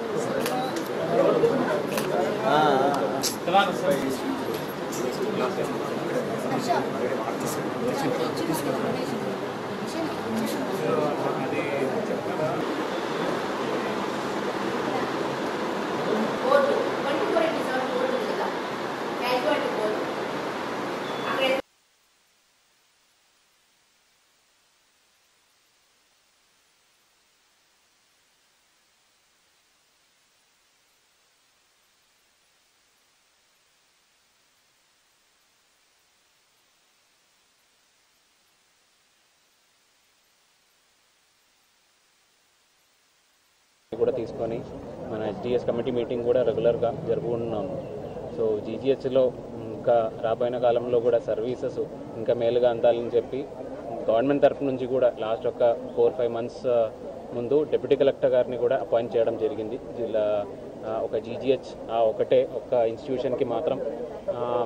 కూడా తీసుకొని మన హెచ్డిఎస్ కమిటీ మీటింగ్ కూడా రెగ్యులర్గా జరుపుకుంటున్నాము. సో జీజీహెచ్లో ఇంకా రాబోయే కాలంలో కూడా సర్వీసెస్ ఇంకా మేలుగా అందాలని చెప్పి గవర్నమెంట్ తరఫు నుంచి కూడా లాస్ట్ ఒక 4-5 మంత్స్ ముందు డిప్యూటీ కలెక్టర్ గారిని కూడా అపాయింట్ చేయడం జరిగింది. జిల్లా ఒక జీజీహెచ్ ఒకటే ఒక ఇన్స్టిట్యూషన్కి మాత్రం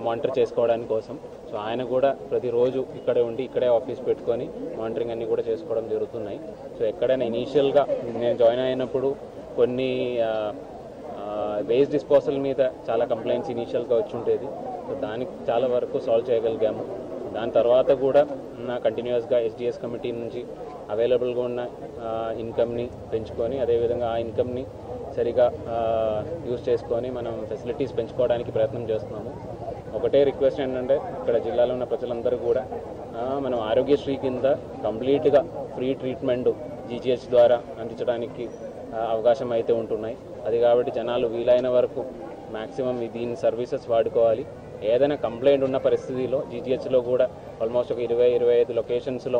మానిటర్ చేసుకోవడానికి కోసం. సో ఆయన కూడా ప్రతిరోజు ఇక్కడే ఉండి ఇక్కడే ఆఫీస్ పెట్టుకొని మానిటరింగ్ అన్నీ కూడా చేసుకోవడం జరుగుతున్నాయి. సో ఎక్కడైనా ఇనీషియల్గా నేను జాయిన్ అయినప్పుడు కొన్ని వేస్ట్ డిస్పోజల్ మీద చాలా కంప్లైంట్స్ ఇనీషియల్గా వచ్చి ఉండేది. సో దానికి చాలా వరకు సాల్వ్ చేయగలిగాము. దాని తర్వాత కూడా కంటిన్యూస్గా ఎస్డిఎస్ కమిటీ నుంచి అవైలబుల్గా ఉన్న ఇన్కమ్ని పెంచుకొని అదేవిధంగా ఆ ఇన్కమ్ని సరిగా యూజ్ చేసుకొని మనం ఫెసిలిటీస్ పెంచుకోవడానికి ప్రయత్నం చేస్తున్నాము. ఒకటే రిక్వెస్ట్ ఏంటంటే ఇక్కడ జిల్లాలో ఉన్న ప్రజలందరూ కూడా మనం ఆరోగ్యశ్రీ కింద కంప్లీట్గా ఫ్రీ ట్రీట్మెంట్ జీజీహెచ్ ద్వారా అందించడానికి అవకాశం అయితే ఉంటున్నాయి. అది కాబట్టి జనాలు వీలైన వరకు మ్యాక్సిమం దీని సర్వీసెస్ వాడుకోవాలి. ఏదైనా కంప్లైంట్ ఉన్న పరిస్థితిలో జీజీహెచ్లో కూడా ఆల్మోస్ట్ ఒక 20-25 లొకేషన్స్లో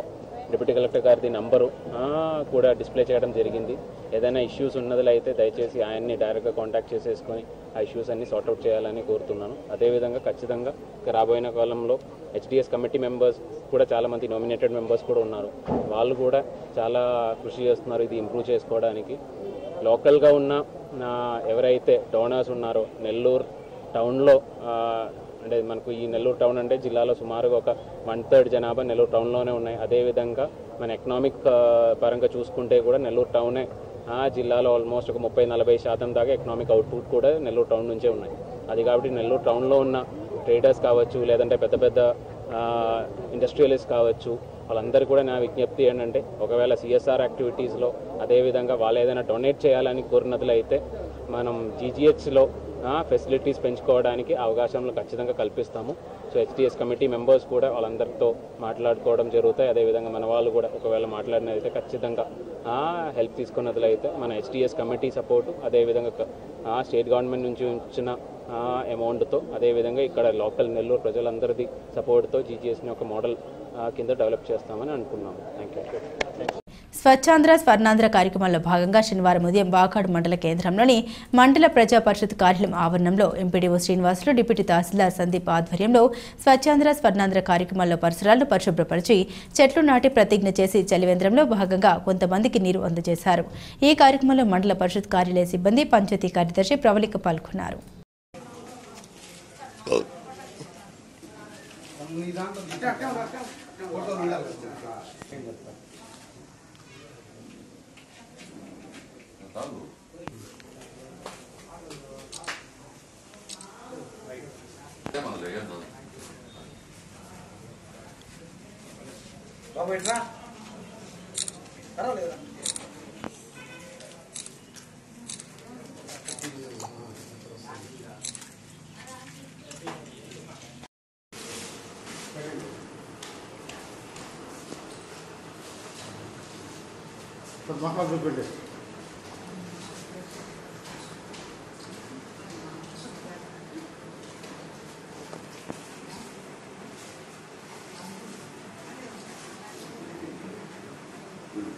డిప్యూటీ కలెక్టర్ గారిది నంబరు కూడా డిస్ప్లే చేయడం జరిగింది. ఏదైనా ఇష్యూస్ ఉన్నదిలైతే దయచేసి ఆయన్ని డైరెక్ట్గా కాంటాక్ట్ చేసేసుకొని ఆ ఇష్యూస్ అన్ని సార్ట్అవుట్ చేయాలని కోరుతున్నాను. అదేవిధంగా ఖచ్చితంగా రాబోయే కాలంలో హెచ్డిఎస్ కమిటీ మెంబర్స్ కూడా చాలామంది నామినేటెడ్ మెంబర్స్ కూడా ఉన్నారు. వాళ్ళు కూడా చాలా కృషి చేస్తున్నారు ఇది ఇంప్రూవ్ చేసుకోవడానికి. లోకల్గా ఉన్న ఎవరైతే డోనర్స్ ఉన్నారో నెల్లూరు టౌన్లో అంటే మనకు ఈ నెల్లూరు టౌన్ అంటే జిల్లాలో సుమారుగా ఒక 1/3 జనాభా నెల్లూరు టౌన్లోనే ఉన్నాయి. అదేవిధంగా మన ఎకనామిక్ పరంగా చూసుకుంటే కూడా నెల్లూరు టౌనే జిల్లాలో ఆల్మోస్ట్ ఒక 30-40% దాకా ఎకనామిక్ అవుట్పుట్ కూడా నెల్లూరు టౌన్ నుంచే ఉన్నాయి. అది కాబట్టి నెల్లూరు టౌన్లో ఉన్న ట్రేడర్స్ కావచ్చు లేదంటే పెద్ద పెద్ద ఇండస్ట్రియలిస్ట్ కావచ్చు వాళ్ళందరూ కూడా నా విజ్ఞప్తి ఏంటంటే ఒకవేళ సిఎస్ఆర్ యాక్టివిటీస్లో అదేవిధంగా వాళ్ళు ఏదైనా డొనేట్ చేయాలని కోరినట్లయితే మనం జీజీహెచ్లో ఫెసిలిటీస్ పెంచుకోవడానికి అవకాశాలను ఖచ్చితంగా కల్పిస్తాము. సో హెచ్డిఎస్ కమిటీ మెంబర్స్ కూడా వాళ్ళందరితో మాట్లాడుకోవడం జరుగుతాయి. అదేవిధంగా మన వాళ్ళు కూడా ఒకవేళ మాట్లాడినట్లయితే ఖచ్చితంగా హెల్ప్ తీసుకున్నట్లయితే మన హెచ్డిఎస్ కమిటీ సపోర్టు అదేవిధంగా స్టేట్ గవర్నమెంట్ నుంచి ఇచ్చిన అమౌంట్తో అదేవిధంగా ఇక్కడ లోకల్ నెల్లూరు ప్రజలందరిది సపోర్ట్తో జీజీఎస్ని ఒక మోడల్ కింద డెవలప్ చేస్తామని అనుకున్నాము. Thank you. స్వచ్ఛాంధ్ర స్వర్ణాంధ్ర కార్యక్రమంలో భాగంగా శనివారం ఉదయం వాకాడు మండల కేంద్రంలోని మండల ప్రజా పరిషత్ కార్యాలయం ఆవరణంలో ఎంపీడీఓ శ్రీనివాసులు డిప్యూటీ తహసీల్దార్ సందీప్ ఆధ్వర్యంలో స్వచ్ఛాంధ్ర స్వర్ణాంధ్ర కార్యక్రమంలో పరిసరాలను పరిశుభ్రపరిచి చెట్లు నాటి ప్రతిజ్ఞ చేసి చలివేంద్రంలో భాగంగా కొంతమందికి నీరు అందజేశారు. ఈ కార్యక్రమంలో మండల పరిషత్ కార్యాలయ సిబ్బంది పంచాయతీ కార్యదర్శి ప్రవళిక పాల్గొన్నారు.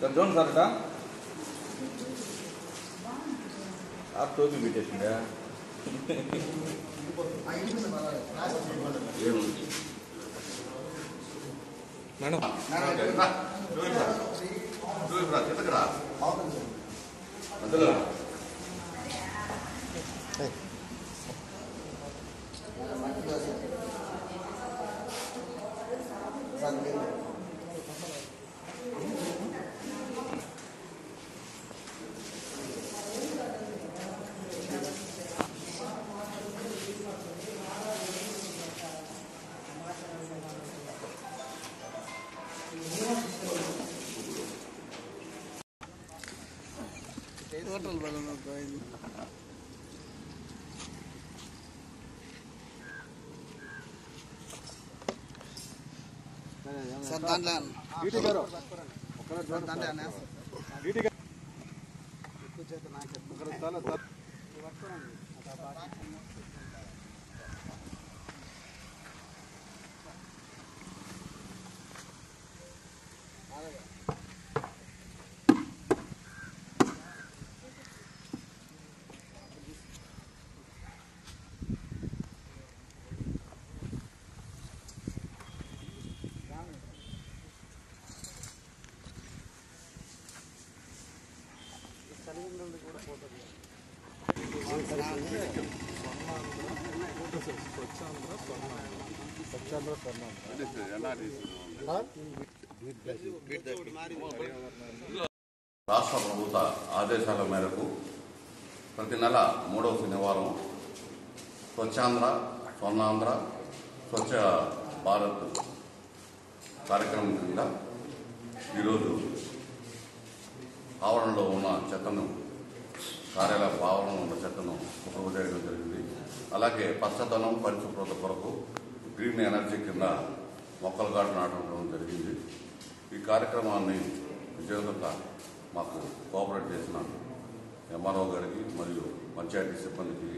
जोन सर था आप तो भी बेटे सुनिया मैडम सर दांडा ड्यूटी करो सर दांडा आना ड्यूटी कर कुछ तो ना कर चलो चल రాష్ట్ర ప్రభుత్వ ఆదేశాల మేరకు ప్రతి నెల 3వ శనివారం స్వచ్ఛాంధ్ర స్వర్ణాంధ్ర స్వచ్ఛ భారత్ కార్యక్రమం కింద ఈరోజు ఆవరణలో ఉన్న చెత్తను కార్యాలయ ఆవరణలో ఉన్న చెత్తను ఉపయోగ చేయడం జరిగింది. అలాగే పచ్చదనం పరిశుభ్రత కొరకు గ్రీన్ ఎనర్జీ కింద మొక్కలు గాటు నాటడం జరిగింది. ఈ కార్యక్రమాన్ని విజయవంతంగా మాకు కోఆపరేట్ చేసిన ఎంఆర్ఓ గారికి మరియు పంచాయతీ సిబ్బందికి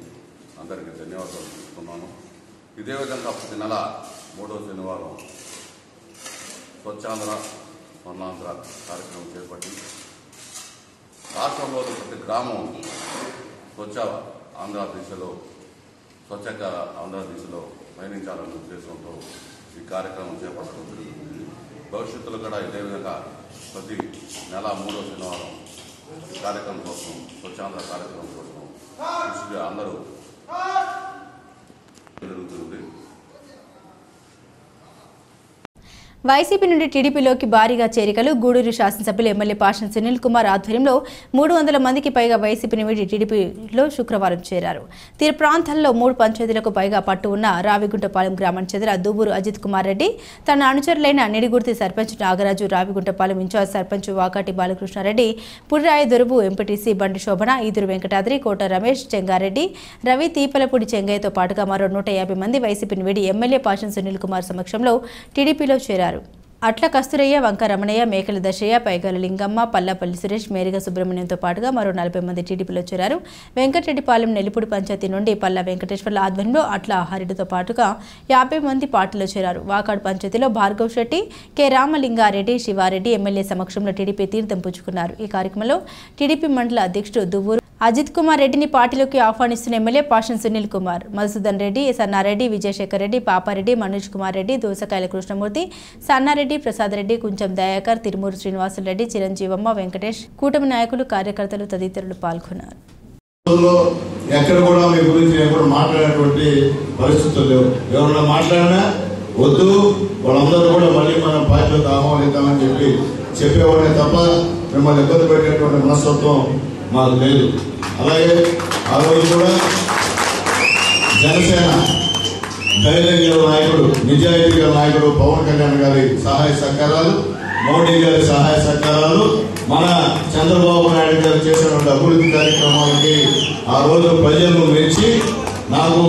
అందరికీ ధన్యవాదాలు తెలుపుతున్నాను. ఇదే విధంగా ప్రతి నెల 3వ శనివారం స్వచ్ఛాంధ్ర స్వర్ణాంధ్ర కార్యక్రమం చేపట్టి రాష్ట్రంలోని ప్రతి గ్రామం స్వచ్ఛ ఆంధ్ర దిశలో స్వచ్ఛ ఆంధ్ర దిశలో పయనించాలనే ఉద్దేశంతో ఈ కార్యక్రమం చేపట్టడం జరుగుతుంది. భవిష్యత్తులో కూడా ఇదే విధంగా ప్రతి నెల 3వ శనివారం కార్యక్రమం కోసం స్వచ్ఛాంధ్ర కార్యక్రమం కోసం కృషిగా అందరూ జరుగుతుంది. వైసీపీ నుండి టీడీపీలోకి భారీగా చేరికలు. గూడూరు శాసనసభ్యులు ఎమ్మెల్యే పాషం సునీల్ కుమార్ ఆధ్వర్యంలో 300 మందికి పైగా వైసీపీని వీడి టీడీపీలో శుక్రవారం చేరారు. తీర ప్రాంతాల్లో 3 పంచాయతీలకు పైగా పట్టు ఉన్న రావిగుంటపాలెం గ్రామానికి చెందిన దువ్వూరు అజిత్ కుమార్ రెడ్డి తన అనుచరులైన నిడిగుర్తి సర్పంచ్ నాగరాజు, రావిగుంటపాలెం ఇన్ఛార్జ్ సర్పంచ్ వాకాటి బాలకృష్ణారెడ్డి, పుర్రాయి దొరుబు ఎంపీటీసీ బండి శోభన, ఈదురు వెంకటాద్రి, కోట రమేష్, చెంగారెడ్డి, రవి, తీపలపూడి చెంగయ్యతో పాటుగా మరో 150 మంది వైసీపీని వీడి ఎమ్మెల్యే పాషం సునీల్ కుమార్ సమక్షంలో టీడీపీలో చేరారు. అట్ల కస్తూరయ్య, వంక రమణయ్య, మేకల దశయ్య, పైగల లింగమ్మ, పల్లపల్లి సురేష్, మేరిగ సుబ్రహ్మణ్యంతో పాటుగా మరో 40 మంది టీడీపీలో చేరారు. వెంకటరెడ్డిపాలెం నెల్లిపూడి పంచాయతీ నుండి పల్ల వెంకటేశ్వర్ల ఆధ్వర్యంలో అట్ల హరిడితో పాటుగా 50 మంది పార్టీలో చేరారు. వాకాడు పంచాయతీలో భార్గవ్ శెట్టి, కె రామలింగారెడ్డి, శివారెడ్డి ఎమ్మెల్యే సమక్షంలో టీడీపీ తీర్థం పుచ్చుకున్నారు. ఈ కార్యక్రమంలో టీడీపీ మండల అధ్యక్షుడు దువ్వూరు అజిత్ కుమార్ రెడ్డిని పార్టీలోకి ఆహ్వానిస్తున్న ఎమ్మెల్యే పాషం సునీల్ కుమార్, మధుసూదన్ రెడ్డి, సన్నారెడ్డి, విజయశేఖర్ రెడ్డి, పాపారెడ్డి, మనోజ్ కుమార్ రెడ్డి, దోసకాయల కృష్ణమూర్తి, సన్నారెడ్డి, ప్రసాద్ రెడ్డి, కుంచెం దయాకర్, తిరుమూరు శ్రీనివాసులరెడ్డి, చిరంజీవమ్మ, వెంకటేష్, కూటమి నాయకులు, కార్యకర్తలు తదితరులు పాల్గొన్నారు. ఎక్కడ కూడా మీ గురించి ఎప్పుడు మాట్లాడేటువంటి పరిస్థితులు లేవు. ఎవరన్నా మాట్లాడినా వద్దు, వాళ్ళందరూ కూడా మళ్ళీ మనం పార్టీలకు ఆహ్వానిద్దామని చెప్పేవాడే తప్ప మిమ్మల్ని ఇబ్బంది పెట్టేటువంటి మనస్తత్వం మాకు లేదు. అలాగే ఆ రోజు కూడా జనసేన ధైర్య నాయకుడు, నిజాయితీ గల నాయకుడు పవన్ కళ్యాణ్ గారి సహాయ సహకారాలు, మోడీ గారి సహాయ సహకారాలు, మన చంద్రబాబు నాయుడు గారు చేసినటువంటి అభివృద్ధి కార్యక్రమాలకి ఆ రోజు ప్రజలను మెచ్చి నాకు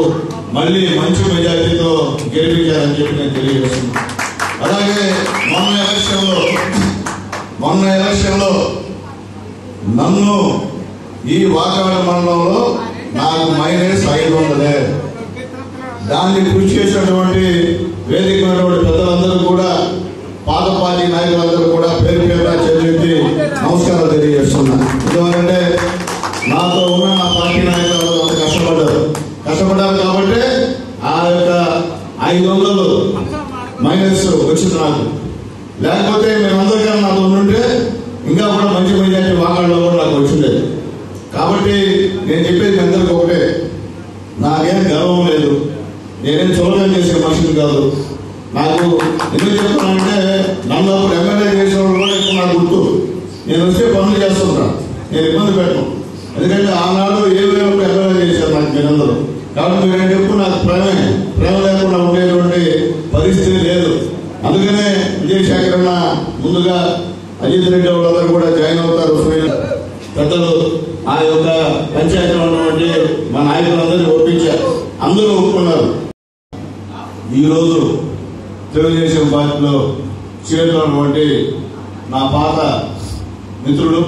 మళ్ళీ మంచి మెజార్టీతో గెలిపించారని చెప్పి నేను తెలియజేస్తున్నాను. అలాగే మొన్న ఎలక్షన్లో నన్ను ఈ వాకాడ మండలంలో నాకు -500 దాన్ని కృషి చేసినటువంటి వేదిక పెద్దలందరూ కూడా, పాత పార్టీ నాయకులందరూ కూడా పేరు పేరున చెల్లించి నమస్కారాలు తెలియజేస్తున్నా. ఎందుకంటే నాతో ఉన్న నా పార్టీ నాయకులు అంత కష్టపడ్డారు కాబట్టి ఆ యొక్క 500 మైనస్ వచ్చింది నాకు. లేకపోతే మేమందరికీ నాతో ఉంటే ఇంకా కూడా మంచి మెజార్టీ వాకాళ్ళలో కూడా నాకు వచ్చింది. కాబట్టి నేను చెప్పేది అందరికీ ఒకటే, నాకేం గర్వం లేదు, నేనేం చులకన చేసే మనిషిని కాదు. నాకు ఎందుకు చెప్తున్నానంటే నన్ను అప్పుడు ఎమ్మెల్యే చేసిన వాళ్ళు కూడా ఎక్కువ నాకు గుర్తు. నేను వస్తే పనులు చేస్తుంటా, నేను ఇబ్బంది పెట్టను. ఎందుకంటే ఆనాడు ఏ వేళప్పుడు ఎమ్మెల్యే చేశారు నాకు మీరందరూ. కాబట్టి మీరంటే ఎప్పుడు నాకు ప్రేమ లేకుండా ఉండేటువంటి పరిస్థితి లేదు. అందుకనే విజయశేఖరన్న ముందుగా అజిత్ రెడ్డి వాళ్ళందరూ కూడా జాయిన్ అవుతారు. పెద్దలు ఆ యొక్క పంచాయతీలో ఉన్నటువంటి మా నాయకులందరినీ ఒప్పించారు, అందరూ ఒప్పుకున్నారు. ఈరోజు తెలుగుదేశం పార్టీలో చేరుతున్నటువంటి నా పాత మిత్రులు,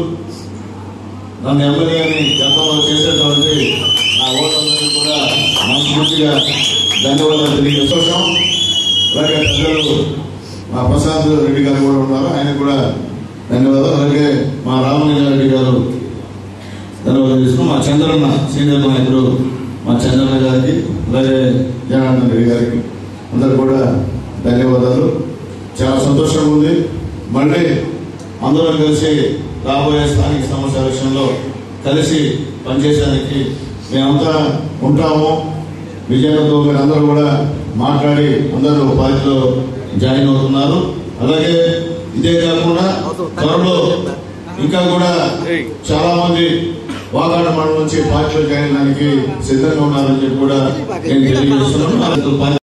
నన్ను ఎమ్మెల్యేని గతంలో చేసేటువంటి నా ఓటర్లందరికీ కూడా మనస్ఫూర్తిగా ధన్యవాదాలు తెలియజేస్తాం. అలాగే పెద్దలు మా ప్రసాద్ రెడ్డి గారు కూడా ఉన్నారు, ఆయన కూడా ధన్యవాదాలు. అలాగే మా రామలింగారెడ్డి గారు ధన్యవాదాలు చేస్తున్నాం. మా చంద్రన్న సీనియర్ నాయకుడు మా చంద్రన్న గారికి, అలాగే జనార్దన్ రెడ్డి గారికి అందరు కూడా ధన్యవాదాలు. చాలా సంతోషంగా ఉంది. మళ్ళీ అందరం కలిసి రాబోయే స్థానిక సమస్యల విషయంలో కలిసి పనిచేయడానికి మేమంతా ఉంటాము. విజయంతో మీరు అందరూ కూడా మాట్లాడి అందరూ పార్టీలో జాయిన్ అవుతున్నారు. అలాగే ఇదే కాకుండా త్వరలో ఇంకా కూడా చాలా మంది వాకాడ మండలం నుంచి పార్టీలో జాయిన్ అవడానికి సిద్ధంగా ఉన్నారని చెప్పి కూడా నేను తెలియజేస్తున్నాను.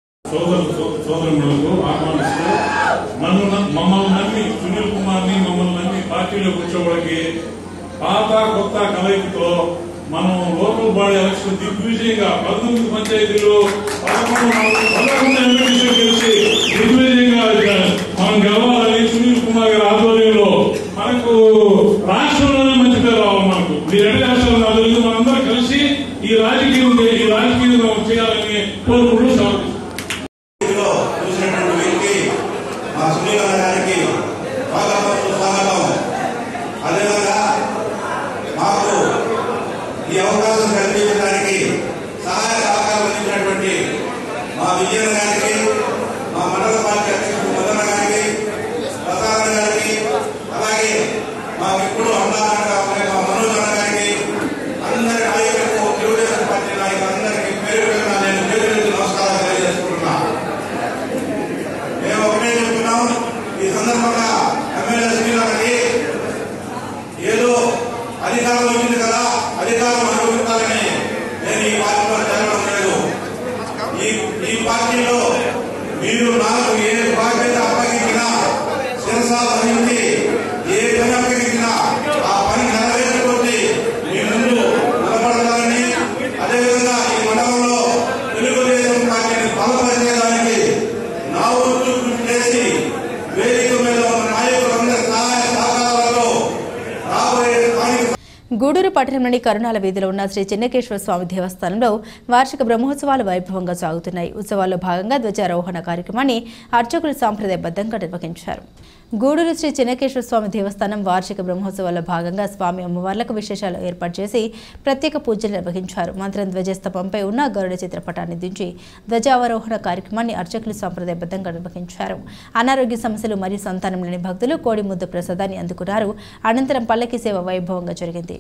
మమ్మల్ని నమ్మి సునీల్ కుమార్ని మమ్మల్ని నమ్మి పార్టీలో కూర్చోవడానికి పాత కొత్త కలయికతో మనం లోకల్ బాడీ ఎలక్షన్ దిగ్విజయంగా 19 పంచాయతీలు 11 ఎంపీటీసీలు గెలిచి దిగ్విజయంగా మనం గెలవాలని సునీల్ కుమార్ గారి ఆధ్వర్యంలో మనకు రాష్ట్రంలోనే మంచి పేరు రావాలి. మనకు ఈ 2 రాష్ట్రాలు తెలియదు, మనందరం కలిసి ఈ రాజకీయం చేయాలని కోరుకుంటూ ఈ అవకాశం కల్పించడానికి సహాయ సహకారం అందించినటువంటి మా విజయన్ గారికి, మా మండల పార్టీ అధ్యక్షుడు మదన్న గారికి, ప్రసాద్ గారికి, అలాగే మాకు ఇప్పుడు అన్నారంగా మా మనోజ్ అన్న గారికి, అందరి నాయకులకు, తెలుగుదేశం పార్టీ నాయకులందరికీ పేరు పేరున నేను పేరు నమస్కారాలు తెలియజేసుకుంటున్నా. మేము ఒకటే చెప్తున్నాం, ఈ సందర్భంగా ఎమ్మెల్యే శ్రీరామకి ఏదో అధికారం వచ్చింది కదా, అధికారం అనుభవించాలని నేను ఈ పార్టీలో చేరడం లేదు. ఈ పార్టీలో మీరు నాకు ఏ బాధ్యత అప్పగించినా శిరసా వహించి ఏ పని అప్పగించినా ఆ పని నెరవేర్చుకుంటే మీ ముందు నిలబడతారని, అదేవిధంగా ఈ మండలంలో తెలుగుదేశం పార్టీని బలపరిచేదానికి నా వంతు కృషి చేసి వేదిక మీద ఉన్న నాయకులందరి సహాయ సహకారాలతో రాబోయే గూడూరు పట్టణంలోని కరుణాల వీధిలో ఉన్న శ్రీ చెన్నకేశ్వర స్వామి దేవస్థానంలో వార్షిక బ్రహ్మోత్సవాలు వైభవంగా సాగుతున్నాయి. ఉత్సవాల్లో భాగంగా ధ్వజారోహణ కార్యక్రమాన్ని అర్చకులు సాంప్రదాయబద్ధంగా నిర్వహించారు. గూడూరు శ్రీ చెన్నకేశ్వర స్వామి దేవస్థానం వార్షిక బ్రహ్మోత్సవాల్లో భాగంగా స్వామి అమ్మవార్లకు విశేషాలు ఏర్పాటు చేసి ప్రత్యేక పూజలు నిర్వహించారు. మంత్రం ధ్వజస్తంభంపై ఉన్న గరుడ చిత్రపటాన్ని దించి ధ్వజావరోహణ కార్యక్రమాన్ని అర్చకులు సాంప్రదాయబద్ధంగా నిర్వహించారు. అనారోగ్య సమస్యలు మరియు సంతానం లేని భక్తులు కోడి ముద్ద ప్రసాదాన్ని అందుకున్నారు. అనంతరం పల్లకి సేవ వైభవంగా జరిగింది.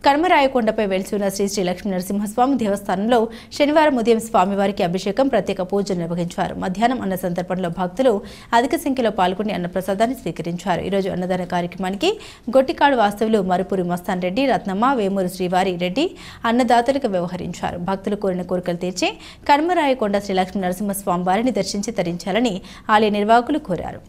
కర్మరాయకొండపై వెలిసి ఉన్న శ్రీ శ్రీ లక్ష్మీ నరసింహస్వామి దేవస్థానంలో శనివారం ఉదయం స్వామివారికి అభిషేకం ప్రత్యేక పూజలు నిర్వహించారు. మధ్యాహ్నం అన్న సందర్భంలో భక్తులు అధిక సంఖ్యలో పాల్గొని అన్నప్రసాదాన్ని స్వీకరించారు. ఈరోజు అన్నదాన కార్యక్రమానికి గొట్టికాడు వాస్తవులు మరుపూరి మస్తాన్ రెడ్డి, రత్నమ్మ, వేమూరు శ్రీవారి రెడ్డి అన్నదాతలుగా వ్యవహరించారు. భక్తులు కోరిన కోరికలు తీర్చి కర్మరాయకొండ శ్రీ లక్ష్మీ నరసింహస్వామి వారిని దర్శించి తరించాలని ఆలయ నిర్వాహకులు కోరారు.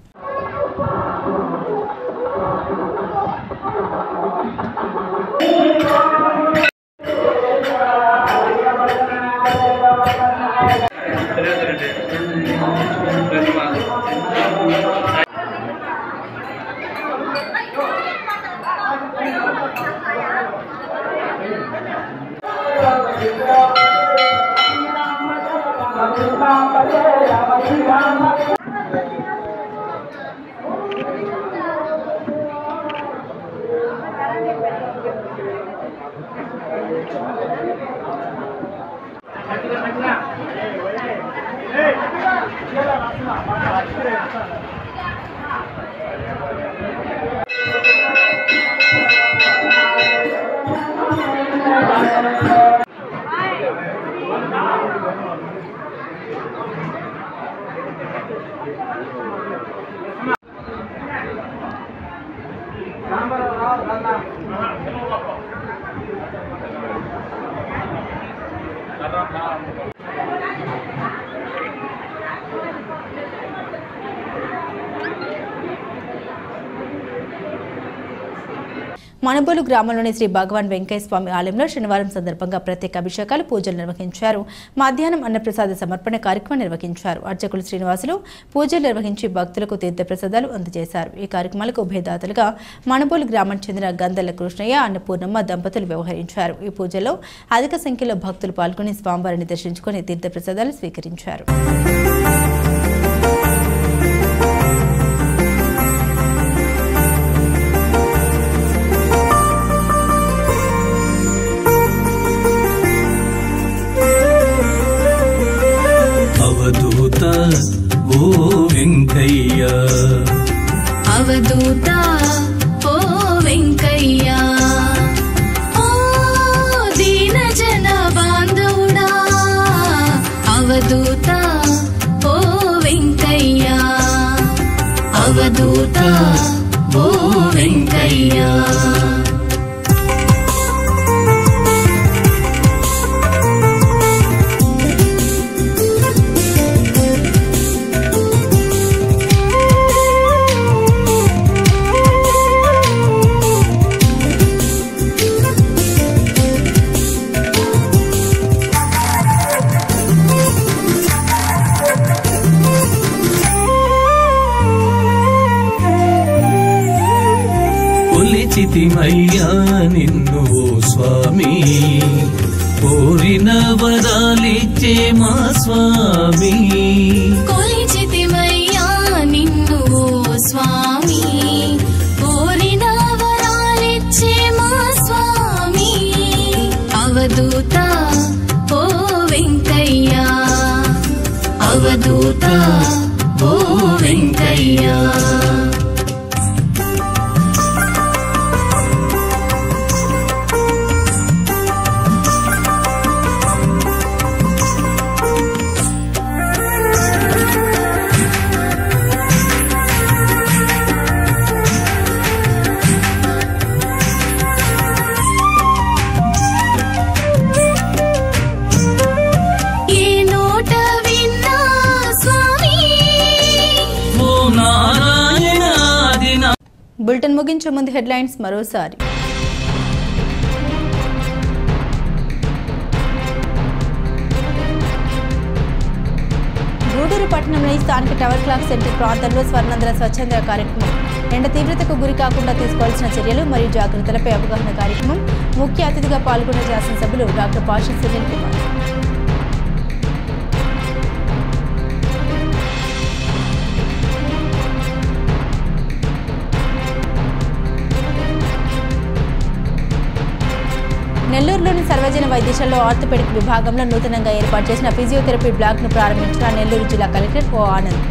మనబోలు గ్రామంలోని శ్రీ భగవాన్ వెంకయ్య స్వామి ఆలయంలో శనివారం సందర్భంగా ప్రత్యేక అభిషేకాలు పూజలు నిర్వహించారు. మధ్యాహ్నం అన్నప్రసాద సమర్పణ కార్యక్రమం నిర్వహించారు. అర్చకులు శ్రీనివాసులు పూజలు నిర్వహించి భక్తులకు తీర్థప్రసాదాలు అందజేశారు. ఈ కార్యక్రమాలకు ఉభయదాతలుగా మనబోలు గ్రామానికి చెందిన గందల కృష్ణయ్య, అన్నపూర్ణమ్మ దంపతులు వ్యవహరించారు. ఈ పూజల్లో అధిక సంఖ్యలో భక్తులు పాల్గొని స్వామివారిని దర్శించుకుని తీర్థప్రసాదాలు స్వీకరించారు. అవధూత ఓ వెంకయ్య, అవధూత ఓ వెంకయ్య, ఓ దీన జన బాంధవుడా, అవధూత ఓ వెంకయ్య, అవధూత ఓ వెంకయ్య. కొలిచితిమయ్యా నిన్ను స్వామి, కోరిన వరాలిచ్చే మా స్వామి. కొలిచితిమయ్యా నిన్ను స్వామి, కోరిన దేవదూత ఓ వెంకయ్య బులెటిన్ ముగించే ముందు హెడ్లైన్స్ మరోసారి. గూడూరు పట్టణంలోని స్థానిక టవర్ క్లాక్ సెంటర్ ప్రాంతంలో స్వర్ణాంధ్ర స్వచ్ఛంద కార్యక్రమం. ఎండ తీవ్రతకు గురి కాకుండా తీసుకోవాల్సిన చర్యలు మరియు జాగ్రత్తలపై అవగాహన కార్యక్రమం. ముఖ్య అతిథిగా పాల్గొన్న శాసనసభ్యులు డాక్టర్ పాషి సునీల్ కుమార్. నెల్లూరులోని సర్వజన వైద్యశాలలో ఆర్థోపెడిక్ విభాగంలో నూతనంగా ఏర్పాటు చేసిన ఫిజియోథెరపీ బ్లాక్ను ప్రారంభించిన నెల్లూరు జిల్లా కలెక్టర్ ఓ ఆనంద్.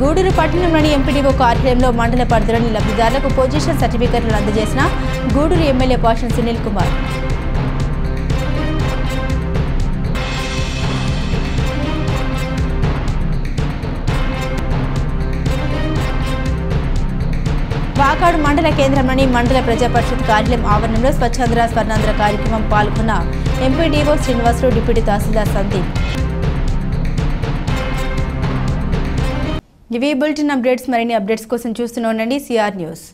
గూడూరు పట్టణంలోని ఎంపీడీఓ కార్యాలయంలో మండల పరిధిలోని లబ్ధిదారులకు పొజిషన్ సర్టిఫికెట్లను అందజేసిన గూడూరు ఎమ్మెల్యే పాషం సునీల్ కుమార్. వాకాడు మండల కేంద్రంలోని మండల ప్రజా పరిషత్ కార్యాలయం ఆవరణంలో స్వచ్ఛాంధ్ర స్వర్ణాంధ్ర కార్యక్రమం పాల్గొన్న ఎంపీడీఓ శ్రీనివాసరావు, డిప్యూటీ తహసీల్దార్ సందీప్. ఇవి బులెటిన్ అప్డేట్స్. మరిన్ని అప్డేట్స్ కోసం చూస్తూనే ఉండండి సిఆర్ న్యూస్.